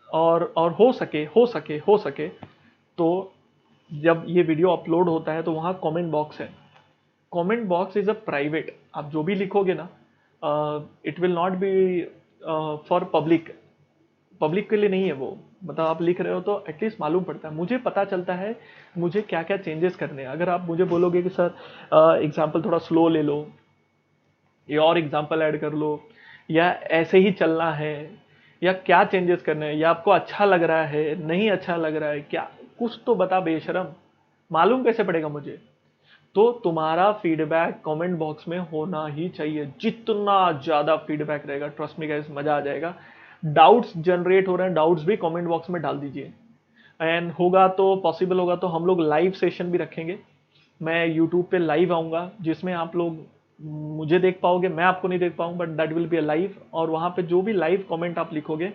और हो सके तो जब ये वीडियो अपलोड होता है तो वहाँ कमेंट बॉक्स है। Comment box is a private. आप जो भी लिखोगे ना, it will not be for public. Public के लिए नहीं है वो। मतलब आप लिख रहे हो तो एटलीस्ट मालूम पड़ता है, मुझे पता चलता है मुझे क्या क्या चेंजेस करने हैं। अगर आप मुझे बोलोगे कि सर एग्जाम्पल थोड़ा स्लो ले लो, या और एग्जाम्पल ऐड कर लो, या ऐसे ही चलना है, या क्या चेंजेस करने हैं, या आपको अच्छा लग रहा है, नहीं अच्छा लग रहा है, क्या कुछ तो बता बेशरम। मालूम कैसे पड़ेगा मुझे? तो तुम्हारा फीडबैक कमेंट बॉक्स में होना ही चाहिए। जितना ज्यादा फीडबैक रहेगा, ट्रस्ट मी गाइस, मजा आ जाएगा। डाउट्स जनरेट हो रहे हैं, डाउट्स भी कमेंट बॉक्स में डाल दीजिए। एंड होगा तो, पॉसिबल होगा तो हम लोग लाइव सेशन भी रखेंगे। मैं यूट्यूब पे लाइव आऊंगा, जिसमें आप लोग मुझे देख पाओगे, मैं आपको नहीं देख पाऊंगा, but that will be a live. और वहां पे जो भी लाइव कमेंट आप लिखोगे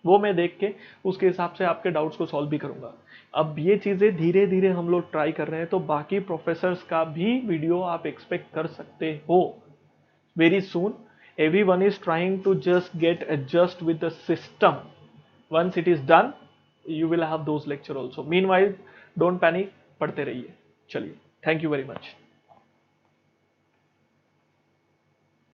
वो मैं देख के उसके हिसाब से आपके डाउट्स को सॉल्व भी करूंगा। अब ये चीजें धीरे धीरे हम लोग ट्राई कर रहे हैं, तो बाकी प्रोफेसर्स का भी वीडियो आप एक्सपेक्ट कर सकते हो very soon. Everyone is trying to just get adjust with the system. Once it is done, you will have those lecture also. Meanwhile, don't panic, पढ़ते रहिए। चलिए, थैंक यू वेरी मच।